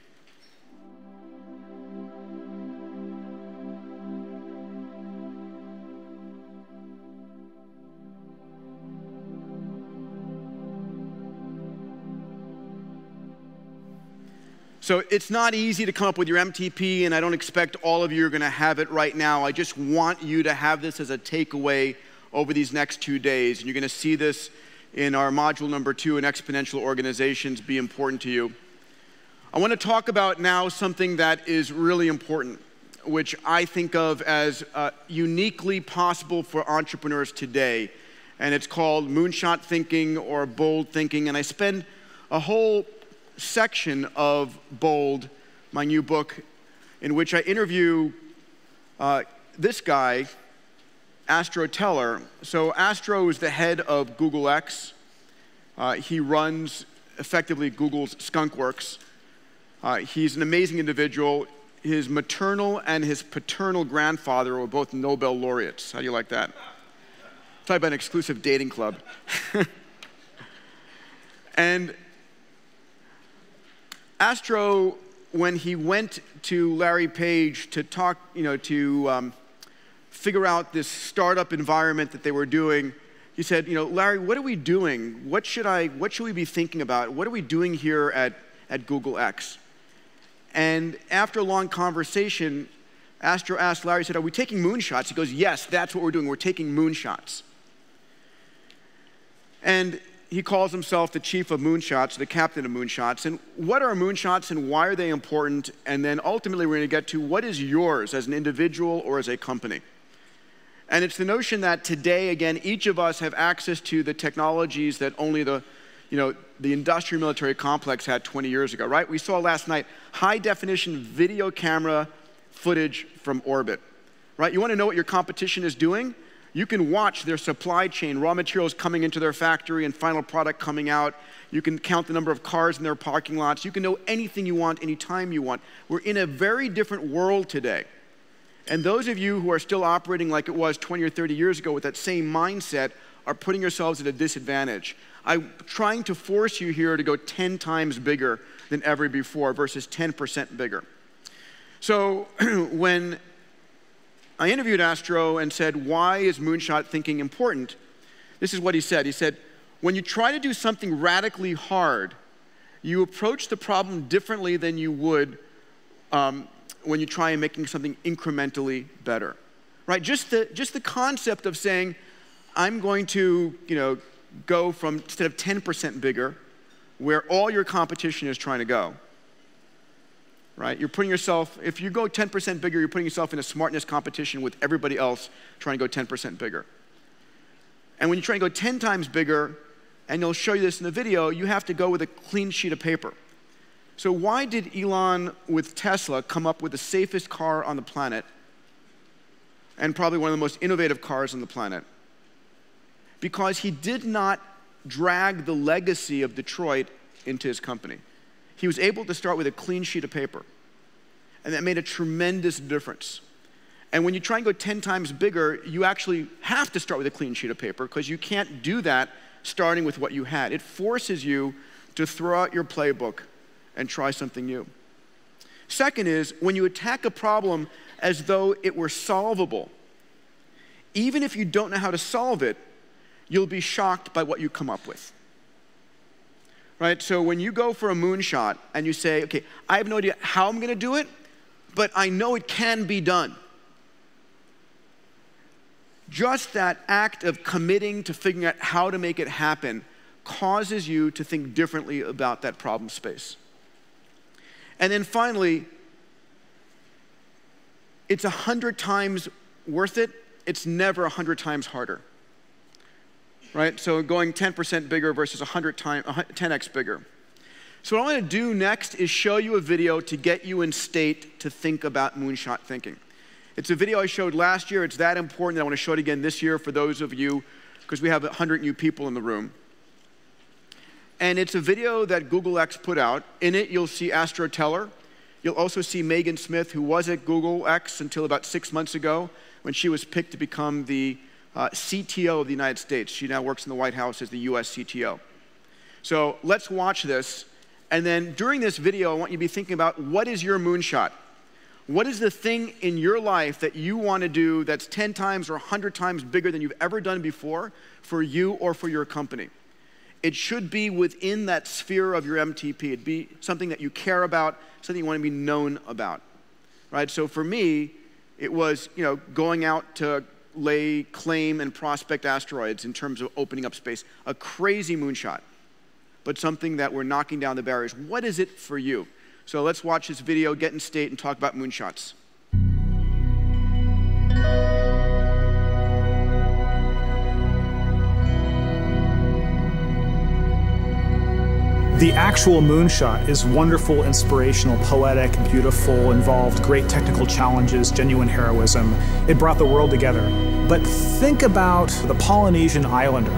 So it's not easy to come up with your MTP, and I don't expect all of you are going to have it right now. I just want you to have this as a takeaway over these next 2 days. And you're going to see this in our module number 2 in exponential organizations be important to you. I want to talk about now something that is really important, which I think of as uniquely possible for entrepreneurs today. And it's called moonshot thinking or bold thinking. And I spend a whole section of Bold, my new book, in which I interview this guy, Astro Teller. So Astro is the head of Google X. He runs, effectively, Google's skunkworks. He's an amazing individual. His maternal and his paternal grandfather were both Nobel laureates. How do you like that? Talk about an exclusive dating club. And Astro, when he went to Larry Page to talk, to figure out this startup environment that they were doing, he said, Larry, what are we doing? What should we be thinking about? What are we doing here at Google X? And after a long conversation, Astro asked Larry, he said, are we taking moonshots? He goes, yes, that's what we're doing. We're taking moonshots. And he calls himself the chief of moonshots, the captain of moonshots. And what are moonshots and why are they important? And then ultimately we're going to get to what is yours as an individual or as a company. And it's the notion that today, again, each of us have access to the technologies that only the industrial military complex had 20 years ago, right? We saw last night high definition video camera footage from orbit, right? You want to know what your competition is doing? You can watch their supply chain, raw materials coming into their factory and final product coming out. You can count the number of cars in their parking lots. You can know anything you want, anytime you want. We're in a very different world today. And those of you who are still operating like it was 20 or 30 years ago with that same mindset are putting yourselves at a disadvantage. I'm trying to force you here to go 10 times bigger than ever before versus 10% bigger. So when I interviewed Astro and said, why is moonshot thinking important? This is what he said. He said, when you try to do something radically hard, you approach the problem differently than you would when you try and making something incrementally better, right? Just the concept of saying, I'm going to, go from, instead of 10% bigger, where all your competition is trying to go, right? You're putting yourself, if you go 10% bigger, you're putting yourself in a smartness competition with everybody else trying to go 10% bigger. And when you try to go 10 times bigger, and they'll show you this in the video, you have to go with a clean sheet of paper. So why did Elon with Tesla come up with the safest car on the planet and probably one of the most innovative cars on the planet? because he did not drag the legacy of Detroit into his company. He was able to start with a clean sheet of paper, and that made a tremendous difference. And when you try and go 10 times bigger, you actually have to start with a clean sheet of paper because you can't do that starting with what you had. It forces you to throw out your playbook and try something new. Second is, when you attack a problem as though it were solvable, even if you don't know how to solve it, you'll be shocked by what you come up with. Right? So when you go for a moonshot and you say, okay, I have no idea how I'm going to do it, but I know it can be done. Just that act of committing to figuring out how to make it happen causes you to think differently about that problem space. And then finally, it's 100 times worth it. It's never 100 times harder. Right? So going 10% bigger versus 10x bigger. So what I want to do next is show you a video to get you in state to think about moonshot thinking. It's a video I showed last year. It's that important that I want to show it again this year for those of you, because we have 100 new people in the room. And it's a video that Google X put out. In it, you'll see Astro Teller. You'll also see Megan Smith, who was at Google X until about 6 months ago when she was picked to become the CTO of the United States. She now works in the White House as the US CTO. So let's watch this. And then during this video, I want you to be thinking about, what is your moonshot? What is the thing in your life that you want to do that's 10 times or 100 times bigger than you've ever done before for you or for your company? It should be within that sphere of your MTP. It'd be something that you care about, something you want to be known about, right? So for me, it was, going out to lay claim and prospect asteroids in terms of opening up space. A crazy moonshot, but something that we're knocking down the barriers. What is it for you? So let's watch this video, get in state, and talk about moonshots. The actual moonshot is wonderful, inspirational, poetic, beautiful, involved great technical challenges, genuine heroism. It brought the world together. But think about the Polynesian islander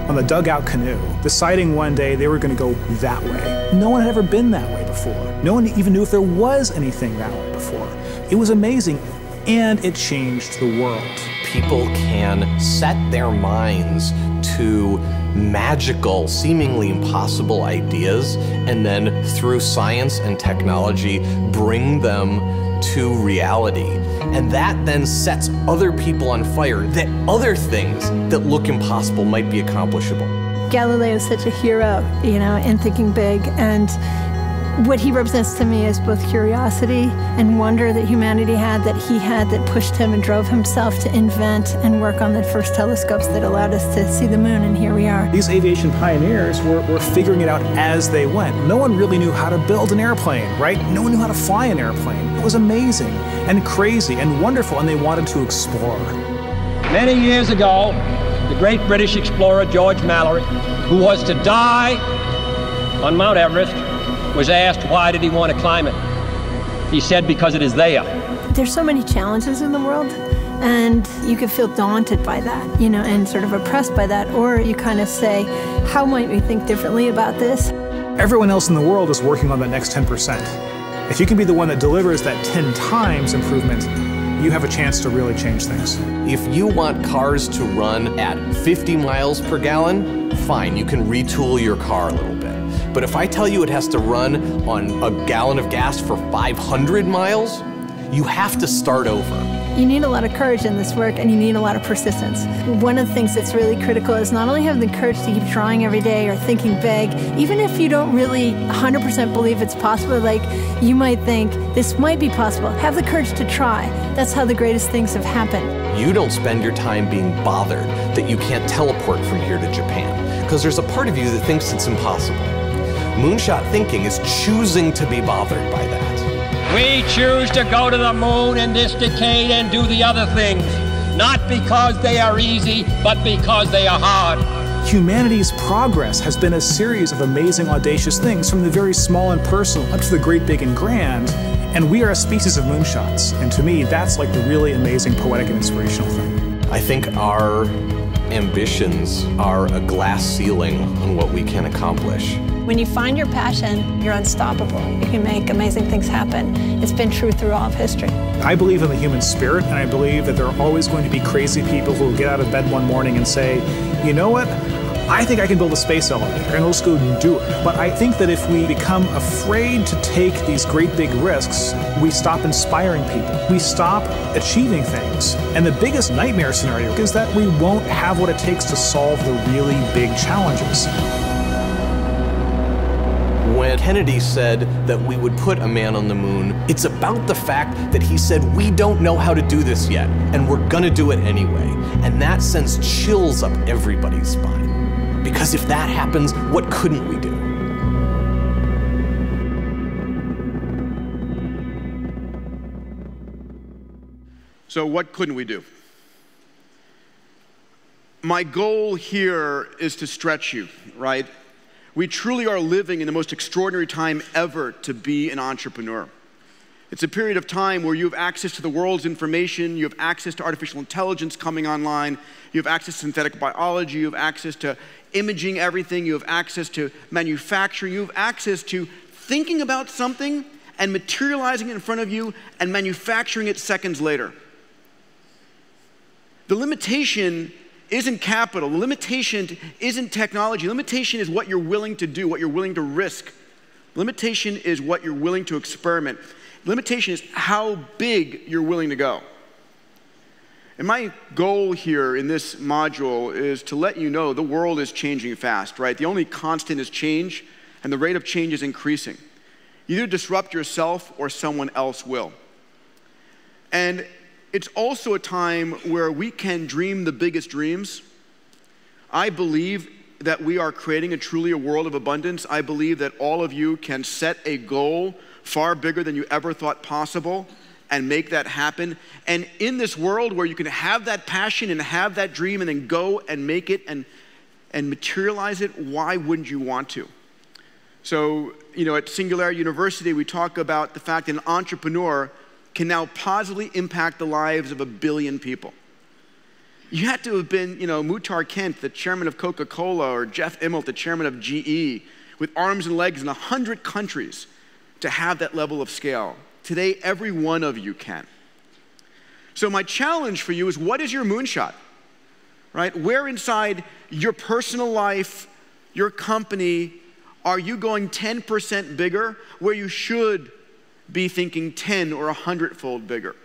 on the dugout canoe, deciding one day they were going to go that way. No one had ever been that way before. No one even knew if there was anything that way before. It was amazing, and it changed the world. People can set their minds to magical, seemingly impossible ideas, and then through science and technology, bring them to reality. And that then sets other people on fire, that other things that look impossible might be accomplishable. Galileo is such a hero, in thinking big, and what he represents to me is both curiosity and wonder that humanity had, that he had, that pushed him and drove himself to invent and work on the first telescopes that allowed us to see the moon, and here we are. These aviation pioneers were figuring it out as they went. No one really knew how to build an airplane, right? No one knew how to fly an airplane. It was amazing and crazy and wonderful, and they wanted to explore. Many years ago, the great British explorer George Mallory, who was to die on Mount Everest, was asked why did he want to climb it. He said, because it is there. There's so many challenges in the world, and you can feel daunted by that, and sort of oppressed by that, or you kind of say, how might we think differently about this? Everyone else in the world is working on that next 10%. If you can be the one that delivers that 10 times improvement, you have a chance to really change things. If you want cars to run at 50 miles per gallon, fine, you can retool your car a little bit. But if I tell you it has to run on a gallon of gas for 500 miles, you have to start over. You need a lot of courage in this work, and you need a lot of persistence. One of the things that's really critical is not only having the courage to keep trying every day or thinking big, even if you don't really 100% believe it's possible, like you might think this might be possible, have the courage to try. That's how the greatest things have happened. You don't spend your time being bothered that you can't teleport from here to Japan, because there's a part of you that thinks it's impossible. Moonshot thinking is choosing to be bothered by that. We choose to go to the moon in this decade and do the other things, not because they are easy, but because they are hard. Humanity's progress has been a series of amazing, audacious things, from the very small and personal up to the great, big, and grand. And we are a species of moonshots. And to me, that's like the really amazing, poetic, and inspirational thing. I think our ambitions are a glass ceiling on what we can accomplish. When you find your passion, you're unstoppable. You can make amazing things happen. It's been true through all of history. I believe in the human spirit, and I believe that there are always going to be crazy people who will get out of bed one morning and say, you know what? I think I can build a space elevator, and let's go and do it. But I think that if we become afraid to take these great big risks, we stop inspiring people. We stop achieving things. And the biggest nightmare scenario is that we won't have what it takes to solve the really big challenges. When Kennedy said that we would put a man on the moon, it's about the fact that he said, we don't know how to do this yet, and we're gonna do it anyway. And that sends chills up everybody's spine. Because if that happens, what couldn't we do? So what couldn't we do? My goal here is to stretch you, right? We truly are living in the most extraordinary time ever to be an entrepreneur. It's a period of time where you have access to the world's information, you have access to artificial intelligence coming online, you have access to synthetic biology, you have access to imaging everything, you have access to manufacturing, you have access to thinking about something and materializing it in front of you and manufacturing it seconds later. The limitation isn't capital, the limitation isn't technology, the limitation is what you're willing to do, what you're willing to risk. Limitation is what you're willing to experiment. Limitation is how big you're willing to go. And my goal here in this module is to let you know the world is changing fast, right? The only constant is change, and the rate of change is increasing. You either disrupt yourself or someone else will. And it's also a time where we can dream the biggest dreams. I believe that we are creating truly a world of abundance. I believe that all of you can set a goal far bigger than you ever thought possible and make that happen. And in this world where you can have that passion and have that dream and then go and make it and materialize it, why wouldn't you want to? So, at Singularity University, we talk about the fact that an entrepreneur can now positively impact the lives of 1 billion people. You had to have been, Muhtar Kent, the chairman of Coca-Cola, or Jeff Immelt, the chairman of GE, with arms and legs in 100 countries to have that level of scale. Today, every one of you can. So my challenge for you is, what is your moonshot? Right? Where inside your personal life, your company, are you going 10% bigger where you should be thinking 10 or 100-fold bigger?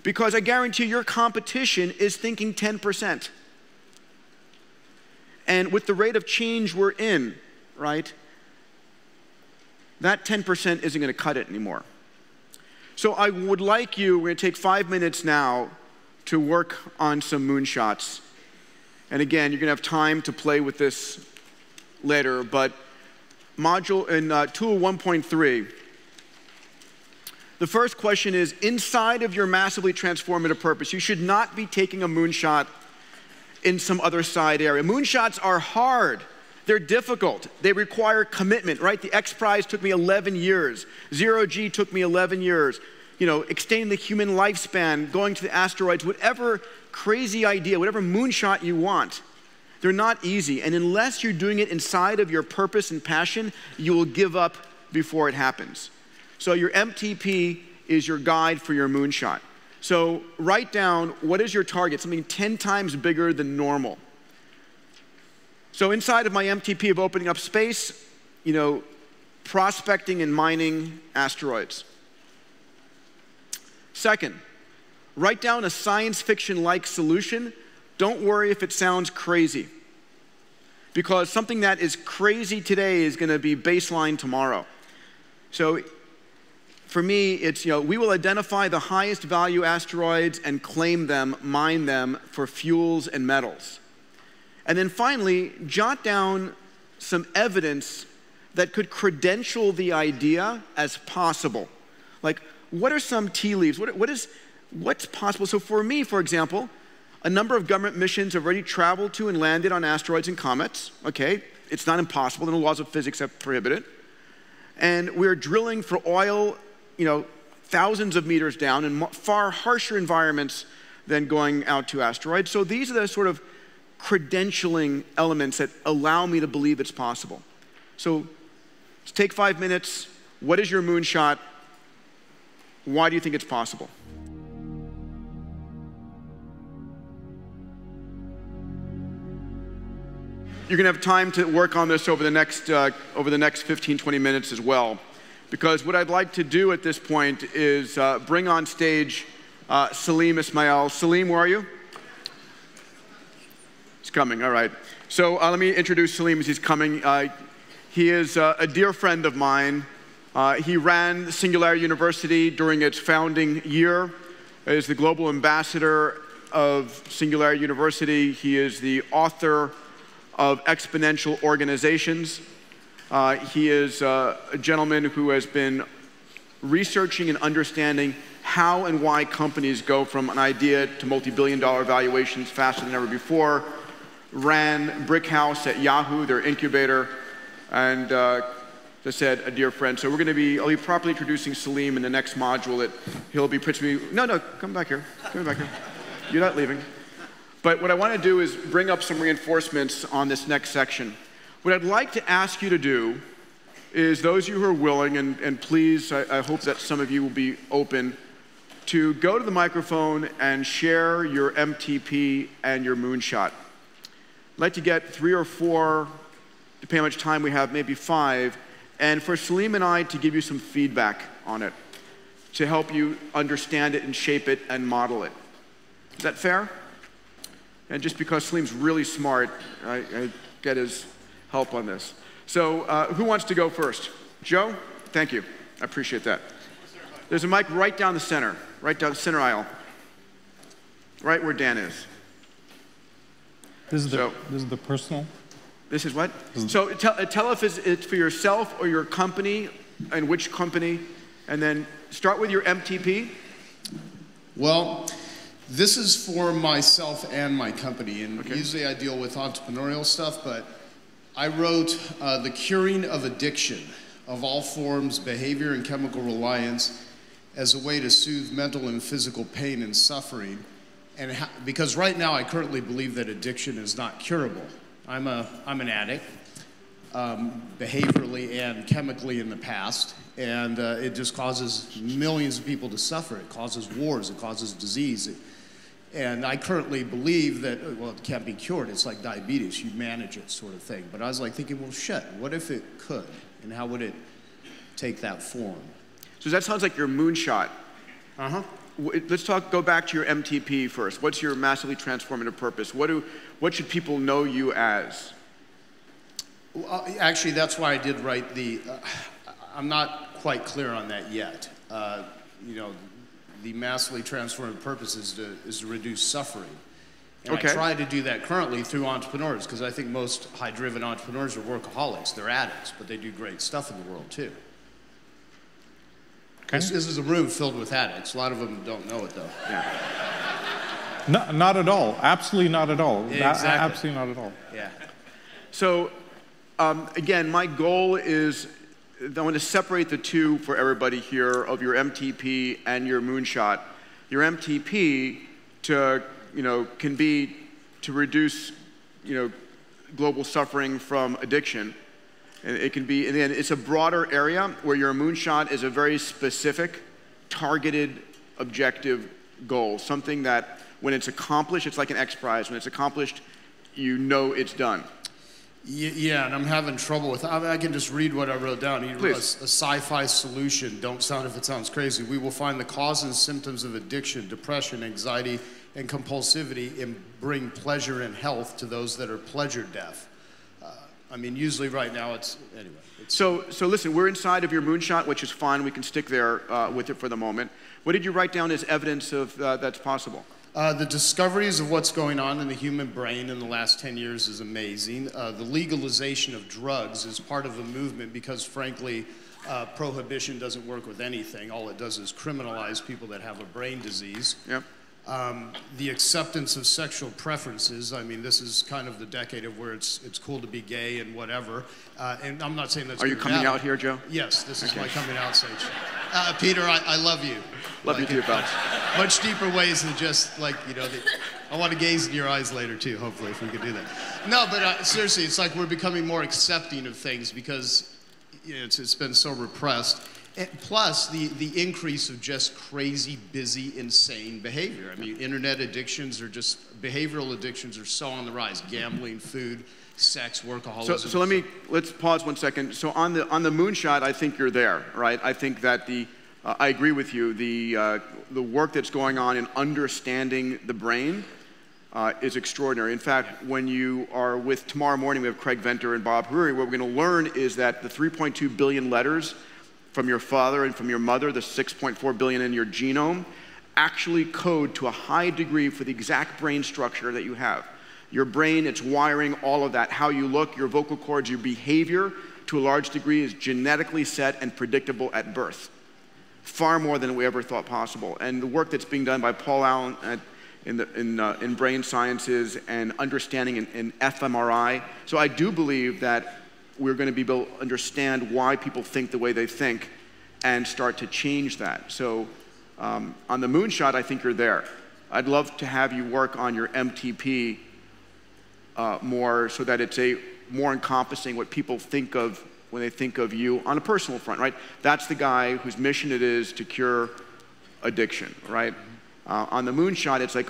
Because I guarantee your competition is thinking 10%. And with the rate of change we're in, right, that 10% isn't going to cut it anymore. So I would like you, we're going to take 5 minutes now to work on some moonshots. And again, you're going to have time to play with this later, but module in tool 1.3, the first question is, inside of your massively transformative purpose, you should not be taking a moonshot in some other side area. Moonshots are hard. They're difficult. They require commitment, right? The X Prize took me 11 years. Zero G took me 11 years. Extending the human lifespan, going to the asteroids, whatever crazy idea, whatever moonshot you want, they're not easy. And unless you're doing it inside of your purpose and passion, you will give up before it happens. So your MTP is your guide for your moonshot. So write down, what is your target? Something 10 times bigger than normal. So inside of my MTP of opening up space, prospecting and mining asteroids. Second, write down a science fiction-like solution. Don't worry if it sounds crazy, because something that is crazy today is going to be baseline tomorrow. So for me, it's, we will identify the highest value asteroids and claim them, mine them for fuels and metals. And then finally, jot down some evidence that could credential the idea as possible. Like, what are some tea leaves? What's possible? So for me, for example, a number of government missions have already traveled to and landed on asteroids and comets. Okay, it's not impossible, and the laws of physics have prohibited it. And we're drilling for oil, thousands of meters down in far harsher environments than going out to asteroids. So these are the sort of credentialing elements that allow me to believe it's possible. So let's take 5 minutes. What is your moonshot? Why do you think it's possible? You're going to have time to work on this over the next 15, 20 minutes as well. Because what I'd like to do at this point is bring on stage Salim Ismail. Salim, where are you? He's coming, all right. So let me introduce Salim as he's coming. He is a dear friend of mine. He ran Singularity University during its founding year. He is the global ambassador of Singularity University. He is the author of Exponential Organizations. He is a gentleman who has been researching and understanding how and why companies go from an idea to multi-billion-dollar valuations faster than ever before. Ran Brick House at Yahoo, their incubator, and as I said, a dear friend. So I'll be properly introducing Salim in the next module. That he'll be pitching me. No, come back here. Come back here. You're not leaving. But what I want to do is bring up some reinforcements on this next section. What I'd like to ask you to do is, those of you who are willing, and please, I hope that some of you will be open, to go to the microphone and share your MTP and your moonshot. I'd like to get 3 or 4, depending on how much time we have, maybe 5, and for Salim and I to give you some feedback on it, to help you understand it and shape it and model it. Is that fair? And just because Salim's really smart, I get his help on this. So who wants to go first? Joe? Thank you. I appreciate that. There's a mic right down the center aisle. Right where Dan is. This is the personal? This is what? So tell if it's for yourself or your company, and which company, and then start with your MTP. Well, this is for myself and my company, and okay. Usually I deal with entrepreneurial stuff, but I wrote The Curing of Addiction of All Forms, Behavior and Chemical Reliance as a way to soothe mental and physical pain and suffering. And because right now I currently believe that addiction is not curable. I'm an addict, behaviorally and chemically in the past, and it just causes millions of people to suffer. It causes wars, it causes disease. And I currently believe that, well, it can't be cured. It's like diabetes, you manage it sort of thing. But I was like thinking, well, shit, what if it could? And how would it take that form? So that sounds like your moonshot. Uh-huh. Let's go back to your MTP first. What's your massively transformative purpose? What should people know you as? Well, actually, that's why I did write I'm not quite clear on that yet. The massively transformative purpose is to reduce suffering. And okay. I try to do that currently through entrepreneurs, because I think most high-driven entrepreneurs are workaholics. They're addicts, but they do great stuff in the world, too. Okay. This is a room filled with addicts. A lot of them don't know it, though. Yeah. No, not at all. Absolutely not at all. Yeah, exactly. Absolutely not at all. Yeah. So, again, my goal is I want to separate the two for everybody here of your MTP and your moonshot. Your MTP can be to reduce global suffering from addiction. And it can be, and then it's a broader area where your moonshot is a very specific, targeted, objective goal. Something that when it's accomplished, it's like an X Prize. When it's accomplished, you know it's done. Yeah, and I'm having trouble with, I can just read what I wrote down. A sci-fi solution, don't sound if it sounds crazy. We will find the cause and symptoms of addiction, depression, anxiety, and compulsivity, and bring pleasure and health to those that are pleasure deaf. Usually right now anyway. So listen, we're inside of your moonshot, which is fine. We can stick there with it for the moment. What did you write down as evidence of that's possible? The discoveries of what's going on in the human brain in the last 10 years is amazing. The legalization of drugs is part of a movement because, frankly, prohibition doesn't work with anything. All it does is criminalize people that have a brain disease. Yep. The acceptance of sexual preferences. This is kind of the decade of where it's cool to be gay and whatever. And I'm not saying that's. Are you coming out here, Joe? Yes, this is my coming out stage. Peter, I love you. Love you too, pal. Much deeper ways than just like, you know, I want to gaze in your eyes later too, hopefully, if we could do that. No, but seriously, it's like we're becoming more accepting of things because it's been so repressed. And plus, the increase of just crazy, busy, insane behavior. I mean, internet addictions are just, behavioral addictions are so on the rise. Gambling, food, sex, workaholism. So let's pause 1 second. So on the moonshot, I think you're there, right? I think that I agree with you. The work that's going on in understanding the brain is extraordinary. In fact, when you are with, tomorrow morning, we have Craig Venter and Bob Hariri, what we're going to learn is that the 3.2 billion letters from your father and from your mother, the 6.4 billion in your genome, actually code to a high degree for the exact brain structure that you have. Your brain, its wiring, all of that, how you look, your vocal cords, your behavior, to a large degree, is genetically set and predictable at birth. Far more than we ever thought possible. And the work that's being done by Paul Allen in brain sciences and understanding in fMRI. So I do believe that we're going to be able to understand why people think the way they think and start to change that. So on the moonshot, I think you're there. I'd love to have you work on your MTP more so that it's more encompassing what people think of when they think of you on a personal front, right? That's the guy whose mission it is to cure addiction, right? On the moonshot, it's like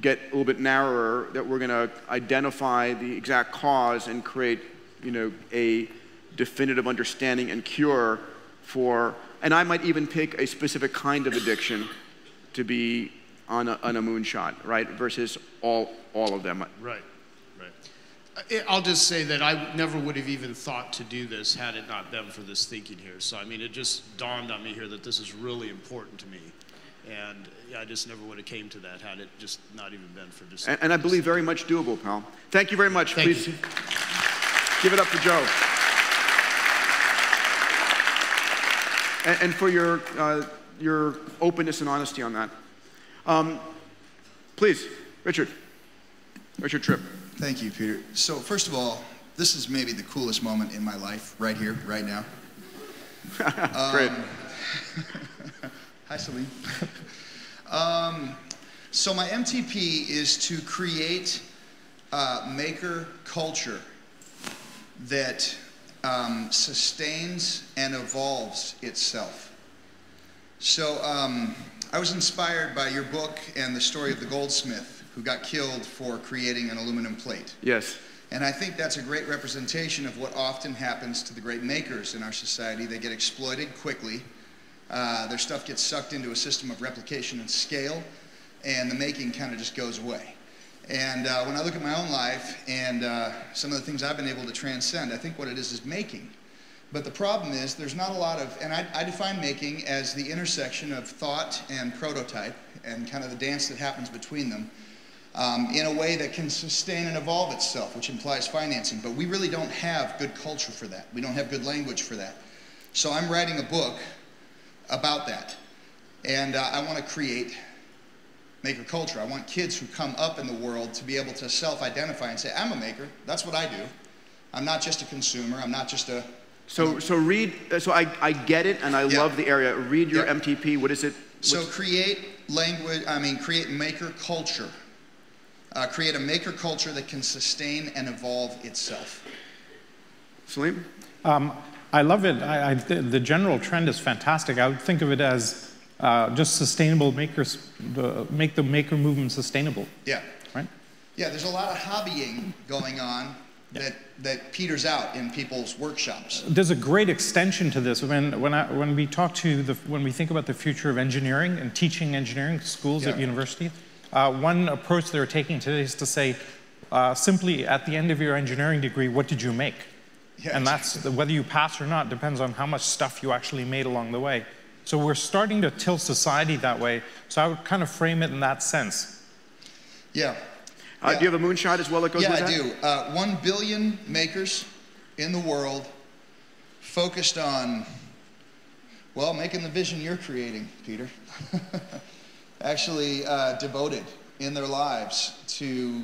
get a little bit narrower, that we're going to identify the exact cause and create, you know, a definitive understanding and cure for, and I might even pick a specific kind of addiction to be on a moonshot, right? Versus all of them. Right. I'll just say that I never would have even thought to do this had it not been for this thinking here. So, I mean, it just dawned on me here that this is really important to me. And I just never would have came to that had it just not even been for just... And I believe very much doable, pal. Thank you very much. Thank Please you. Give it up for Joe. And for your openness and honesty on that. Please, Richard Tripp. Thank you, Peter. So first of all, this is maybe the coolest moment in my life, right here, right now. Great. Hi, Celine. So my MTP is to create maker culture that sustains and evolves itself. So I was inspired by your book and the story of the goldsmith who got killed for creating an aluminum plate. Yes. And I think that's a great representation of what often happens to the great makers in our society. They get exploited quickly. Their stuff gets sucked into a system of replication and scale, and the making kind of just goes away. And when I look at my own life and some of the things I've been able to transcend, I think what it is making. But the problem is there's not a lot of, and I define making as the intersection of thought and prototype and kind of the dance that happens between them in a way that can sustain and evolve itself, which implies financing. But we really don't have good culture for that. We don't have good language for that. So I'm writing a book about that. And I want to create maker culture. I want kids who come up in the world to be able to self-identify and say, I'm a maker. That's what I do. I'm not just a consumer. I'm not just a... So I get it, and I love the area. Read your MTP. What is it? So create maker culture. Create a maker culture that can sustain and evolve itself. Salim? I love it. The general trend is fantastic. I would think of it as just sustainable makers, make the maker movement sustainable. Yeah. Right? Yeah, there's a lot of hobbying going on that peters out in people's workshops. There's a great extension to this. When we think about the future of engineering and teaching engineering schools at university, one approach they're taking today is to say, simply at the end of your engineering degree, what did you make? Yeah, and that's whether you pass or not depends on how much stuff you actually made along the way. So we're starting to tilt society that way. So I would kind of frame it in that sense. Yeah. Do you have a moonshot as well that goes with that? Yeah, I do. 1 billion makers in the world focused on, well, making the vision you're creating, Peter. Actually devoted in their lives to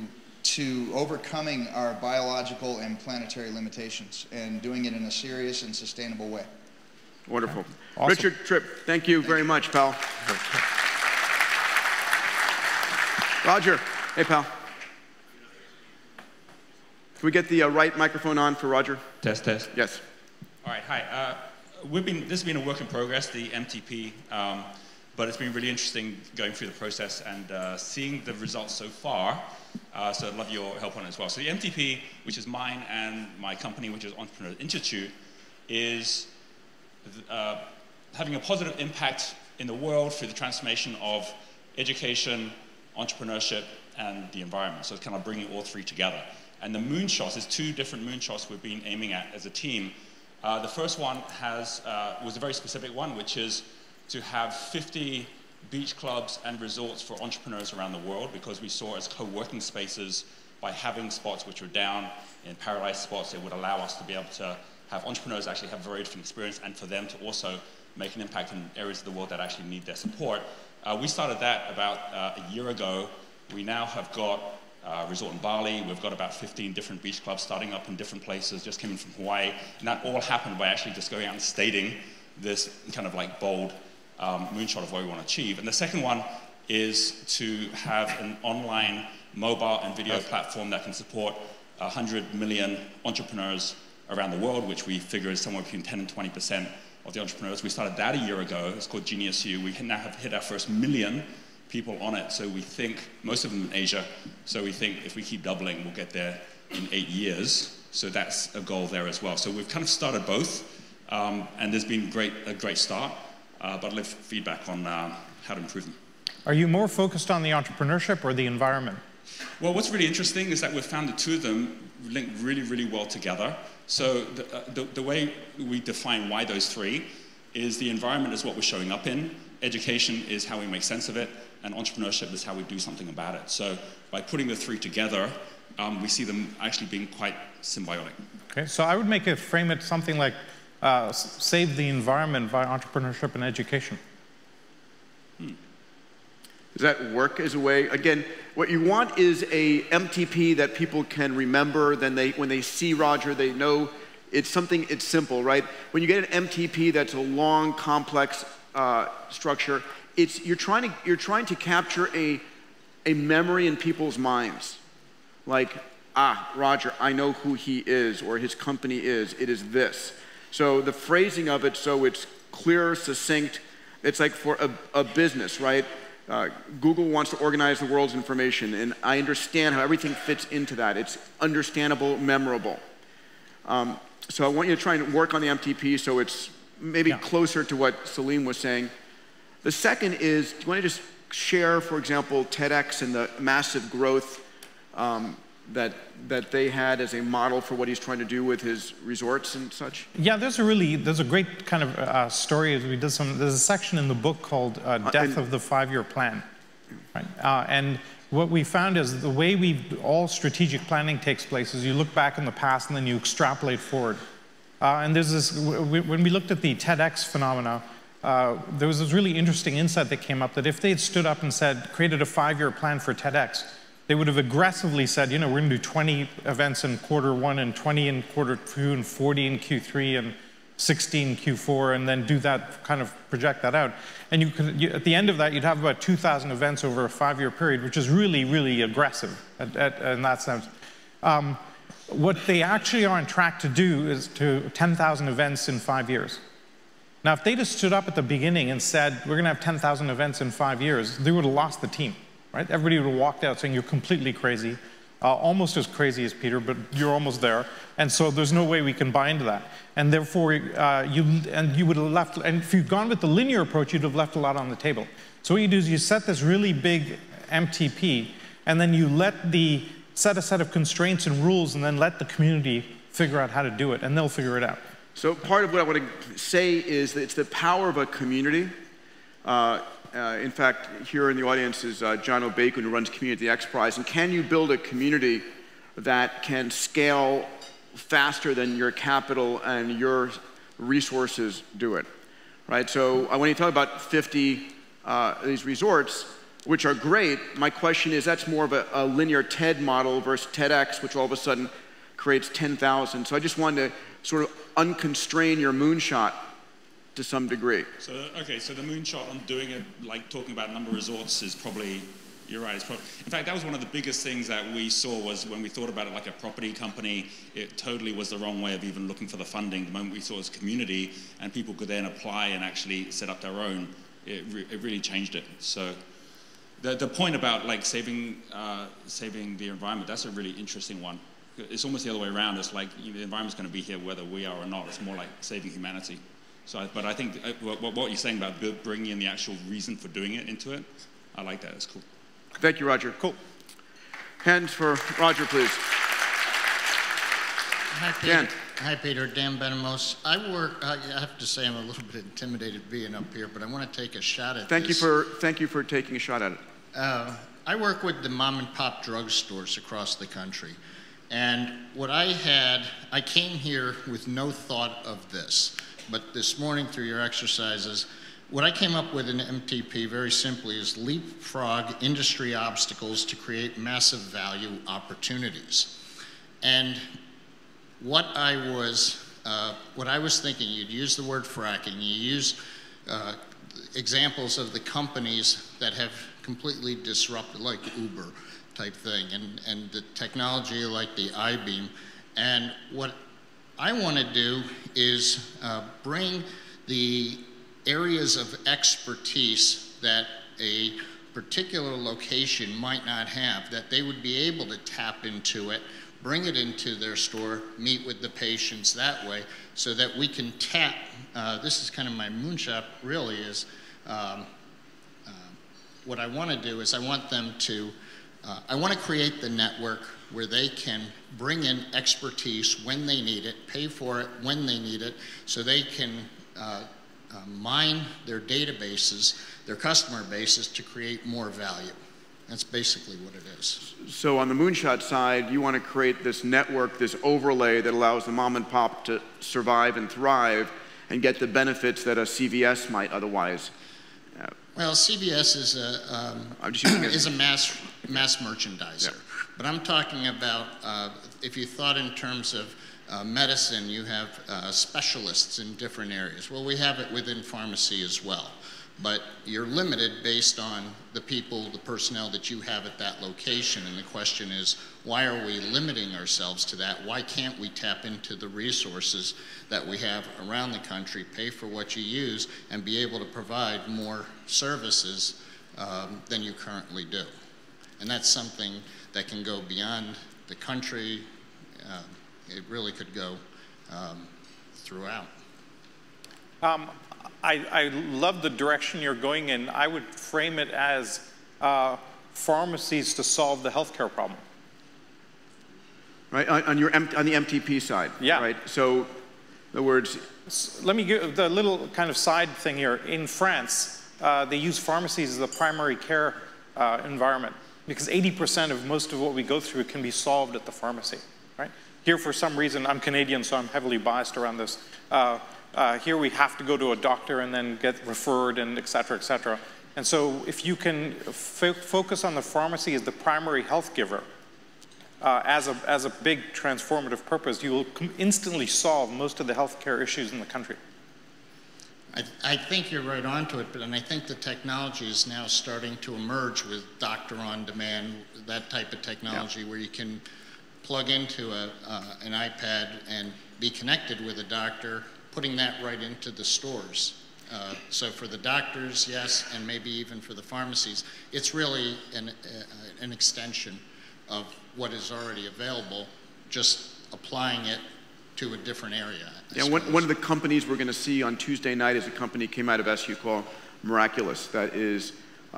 overcoming our biological and planetary limitations and doing it in a serious and sustainable way. Wonderful. Awesome. Richard Tripp, thank you very much, pal. Roger, hey, pal. Can we get the right microphone on for Roger? Test, test. Yes. All right, hi. This has been a work in progress, the MTP, but it's been really interesting going through the process and seeing the results so far. So I'd love your help on it as well. So the MTP, which is mine and my company, which is Entrepreneur Institute, is having a positive impact in the world through the transformation of education, entrepreneurship, and the environment. So it's kind of bringing all three together. And the moonshots, there's two different moonshots we've been aiming at as a team. The first one was a very specific one, which is to have 50 beach clubs and resorts for entrepreneurs around the world, because we saw as co-working spaces, by having spots which were down in paradise spots, it would allow us to be able to have entrepreneurs actually have a very different experience, and for them to also make an impact in areas of the world that actually need their support. We started that about a year ago. We now have got a resort in Bali. We've got about 15 different beach clubs starting up in different places, just came in from Hawaii. And that all happened by actually just going out and stating this kind of like bold moonshot of what we want to achieve. And the second one is to have an online mobile and video platform that can support 100 million entrepreneurs around the world, which we figure is somewhere between 10 and 20% of the entrepreneurs. We started that a year ago. It's called Genius U. We now have hit our first 1 million people on it. So we think, most of them in Asia, so we think if we keep doubling, we'll get there in 8 years. So that's a goal there as well. So we've kind of started both, and there's been a great start, but I'd love feedback on how to improve them. Are you more focused on the entrepreneurship or the environment? Well, what's really interesting is that we've found the two of them link really, really well together. So the way we define why those three is the environment is what we're showing up in, education is how we make sense of it, and entrepreneurship is how we do something about it. So by putting the three together, we see them actually being quite symbiotic. Okay, so I would frame it something like save the environment by entrepreneurship and education. Does that work as a way? Again, what you want is a MTP that people can remember. Then when they see Roger, they know it's simple, right? When you get an MTP that's a long, complex structure, you're trying to capture a memory in people's minds. Like, Roger, I know who he is or his company is. It is this. So the phrasing of it, so it's clear, succinct. It's like for a business, right? Google wants to organize the world's information, and I understand how everything fits into that. It's understandable, memorable. So I want you to try and work on the MTP so it's maybe closer to what Salim was saying. The second is, do you want to just share, for example, TEDx and the massive growth that they had as a model for what he's trying to do with his resorts and such? Yeah, there's a great kind of story. There's a section in the book called Death of the 5-Year Plan. Right? And what we found is the way all strategic planning takes place is you look back in the past and then you extrapolate forward. And there's this, when we looked at the TEDx phenomena, there was this really interesting insight that came up that if they had stood up and created a 5-year plan for TEDx, they would have aggressively said, we're going to do 20 events in Q1 and 20 in Q2 and 40 in Q3 and 60 in Q4, and then do that, kind of project that out. And at the end of that, you'd have about 2,000 events over a 5-year period, which is really, really aggressive in that sense. What they actually are on track to do is 10,000 events in 5 years. Now, if they just stood up at the beginning and said, we're going to have 10,000 events in 5 years, they would have lost the team. Right? Everybody would have walked out saying you're completely crazy, almost as crazy as Peter, but you're almost there. And so there's no way we can buy into that. And therefore, you would have left, and if you'd gone with the linear approach, you'd have left a lot on the table. So what you do is you set this really big MTP, and then you set a set of constraints and rules, and then let the community figure out how to do it, and they'll figure it out. So part of what I want to say is that it's the power of a community. In fact, here in the audience is John O'Bacon, who runs Community at the X Prize. And can you build a community that can scale faster than your capital and your resources do it? Right? So when you talk about 50 these resorts, which are great, my question is that's more of a linear TED model versus TEDx, which all of a sudden creates 10,000. So I just wanted to sort of unconstrain your moonshot to some degree. So, okay, so the moonshot on doing it, like talking about number of resorts is probably, you're right. It's probably, in fact, that was one of the biggest things that we saw was when we thought about it like a property company, it totally was the wrong way of even looking for the funding. The moment we saw it as a community and people could then apply and actually set up their own, it really changed it. So the point about like saving the environment, that's a really interesting one. It's almost the other way around. It's like the environment's going to be here whether we are or not. It's more like saving humanity. So, but I think what you're saying about bringing in the actual reason for doing it into it, I like that. It's cool. Thank you, Roger. Cool. Hands for Roger, please. Hi, Peter. Dan. Hi, Peter. Dan Benamos. I have to say I'm a little bit intimidated being up here, but I want to take a shot at this. Thank you for taking a shot at it. I work with the mom and pop drugstores across the country. And what I came here with no thought of this. But this morning through your exercises, what I came up with in MTP very simply is leapfrog industry obstacles to create massive value opportunities. And what I was thinking, you'd use the word fracking, you use examples of the companies that have completely disrupted, like Uber type thing, and the technology like the I-beam. And what I want to do is bring the areas of expertise that a particular location might not have, that they would be able to tap into it, bring it into their store, meet with the patients that way, so that we can tap, this is kind of my moonshot really is, what I want to do is I want them to, I want to create the network where they can bring in expertise when they need it, pay for it when they need it, so they can mine their databases, their customer bases to create more value. That's basically what it is. So on the moonshot side, you want to create this network, this overlay that allows the mom and pop to survive and thrive and get the benefits that a CVS might otherwise. Well, CVS is a mass merchandiser. Yeah. But I'm talking about, if you thought in terms of medicine, you have specialists in different areas. Well, we have it within pharmacy as well. But you're limited based on the people, the personnel that you have at that location. And the question is, why are we limiting ourselves to that? Why can't we tap into the resources that we have around the country, pay for what you use, and be able to provide more services than you currently do? And that's something that can go beyond the country. It really could go throughout. I love the direction you're going in. I would frame it as pharmacies to solve the healthcare problem. Right, on the MTP side. Yeah. Right, so in other words. Let me give the little kind of side thing here. In France, they use pharmacies as a primary care environment because 80% of most of what we go through can be solved at the pharmacy, right? Here, for some reason, I'm Canadian, so I'm heavily biased around this. Here we have to go to a doctor and then get referred and et cetera, et cetera. And so if you can focus on the pharmacy as the primary health giver, as a big transformative purpose, you will instantly solve most of the healthcare issues in the country. I think you're right onto it, and I think the technology is now starting to emerge with doctor on demand, that type of technology where you can plug into an iPad and be connected with a doctor, putting that right into the stores. So for the doctors, yes, and maybe even for the pharmacies, it's really an extension of what is already available, just applying it to a different area. Yeah, one of the companies we're going to see on Tuesday night is a company came out of SU called Miraculous. That is,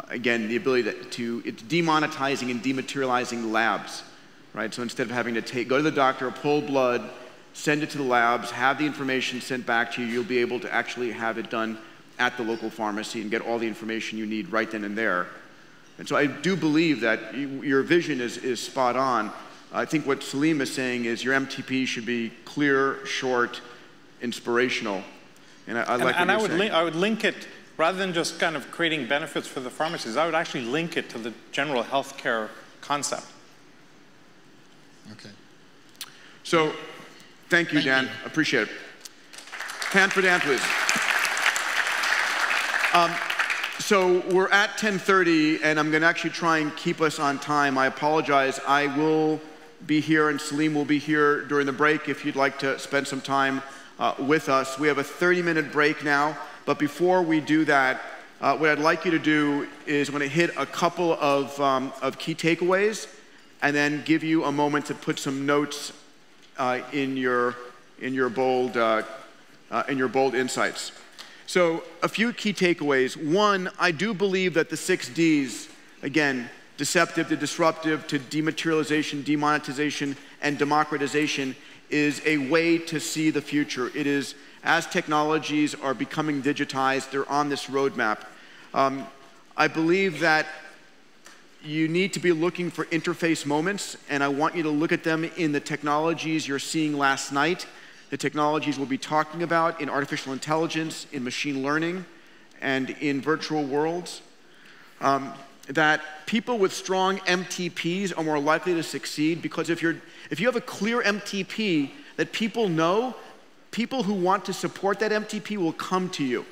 again, the ability it's demonetizing and dematerializing labs, right? So instead of having to go to the doctor, pull blood, send it to the labs, have the information sent back to you, you'll be able to actually have it done at the local pharmacy and get all the information you need right then and there. And so I do believe that your vision is spot on. I think what Salim is saying is your MTP should be clear, short, inspirational. And I like what you're saying. I would link it, rather than just kind of creating benefits for the pharmacies, I would actually link it to the general healthcare concept. Okay. So, thank you, Dan. Appreciate it. Hand for Dan, please. So we're at 10:30, and I'm going to actually try and keep us on time. I apologize. I will be here, and Salim will be here during the break if you'd like to spend some time with us. We have a 30-minute break now, but before we do that, what I'd like you to do is I'm going to hit a couple of key takeaways, and then give you a moment to put some notes in your bold insights. So a few key takeaways. One, I do believe that the 6 Ds, again, deceptive to disruptive to dematerialization, demonetization, and democratization, is a way to see the future. It is, as technologies are becoming digitized, they're on this roadmap. I believe that you need to be looking for interface moments, and I want you to look at them in the technologies you're seeing last night, the technologies we'll be talking about in artificial intelligence, in machine learning, and in virtual worlds. That people with strong MTPs are more likely to succeed, because if you have a clear MTP that people know, people who want to support that MTP will come to you.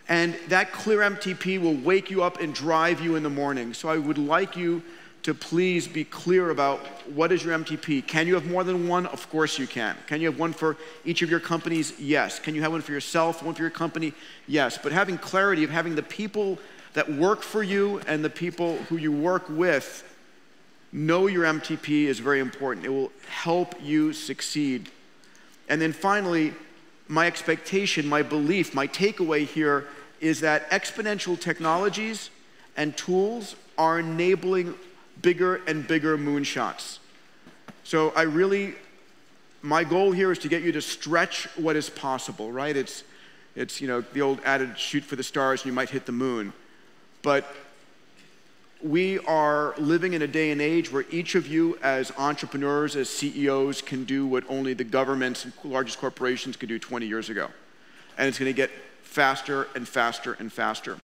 And that clear MTP will wake you up and drive you in the morning. So I would like you to please be clear about what is your MTP. Can you have more than one? Of course you can. Can you have one for each of your companies? Yes. Can you have one for yourself, one for your company? Yes. But having clarity of having the people that work for you and the people who you work with know your MTP is very important. It will help you succeed. And then finally, my expectation, my belief, my takeaway here is that exponential technologies and tools are enabling bigger and bigger moonshots. So my goal here is to get you to stretch what is possible, right? It's the old adage, shoot for the stars and you might hit the moon. But we are living in a day and age where each of you as entrepreneurs, as CEOs, can do what only the governments and largest corporations could do 20 years ago. And it's going to get faster and faster and faster.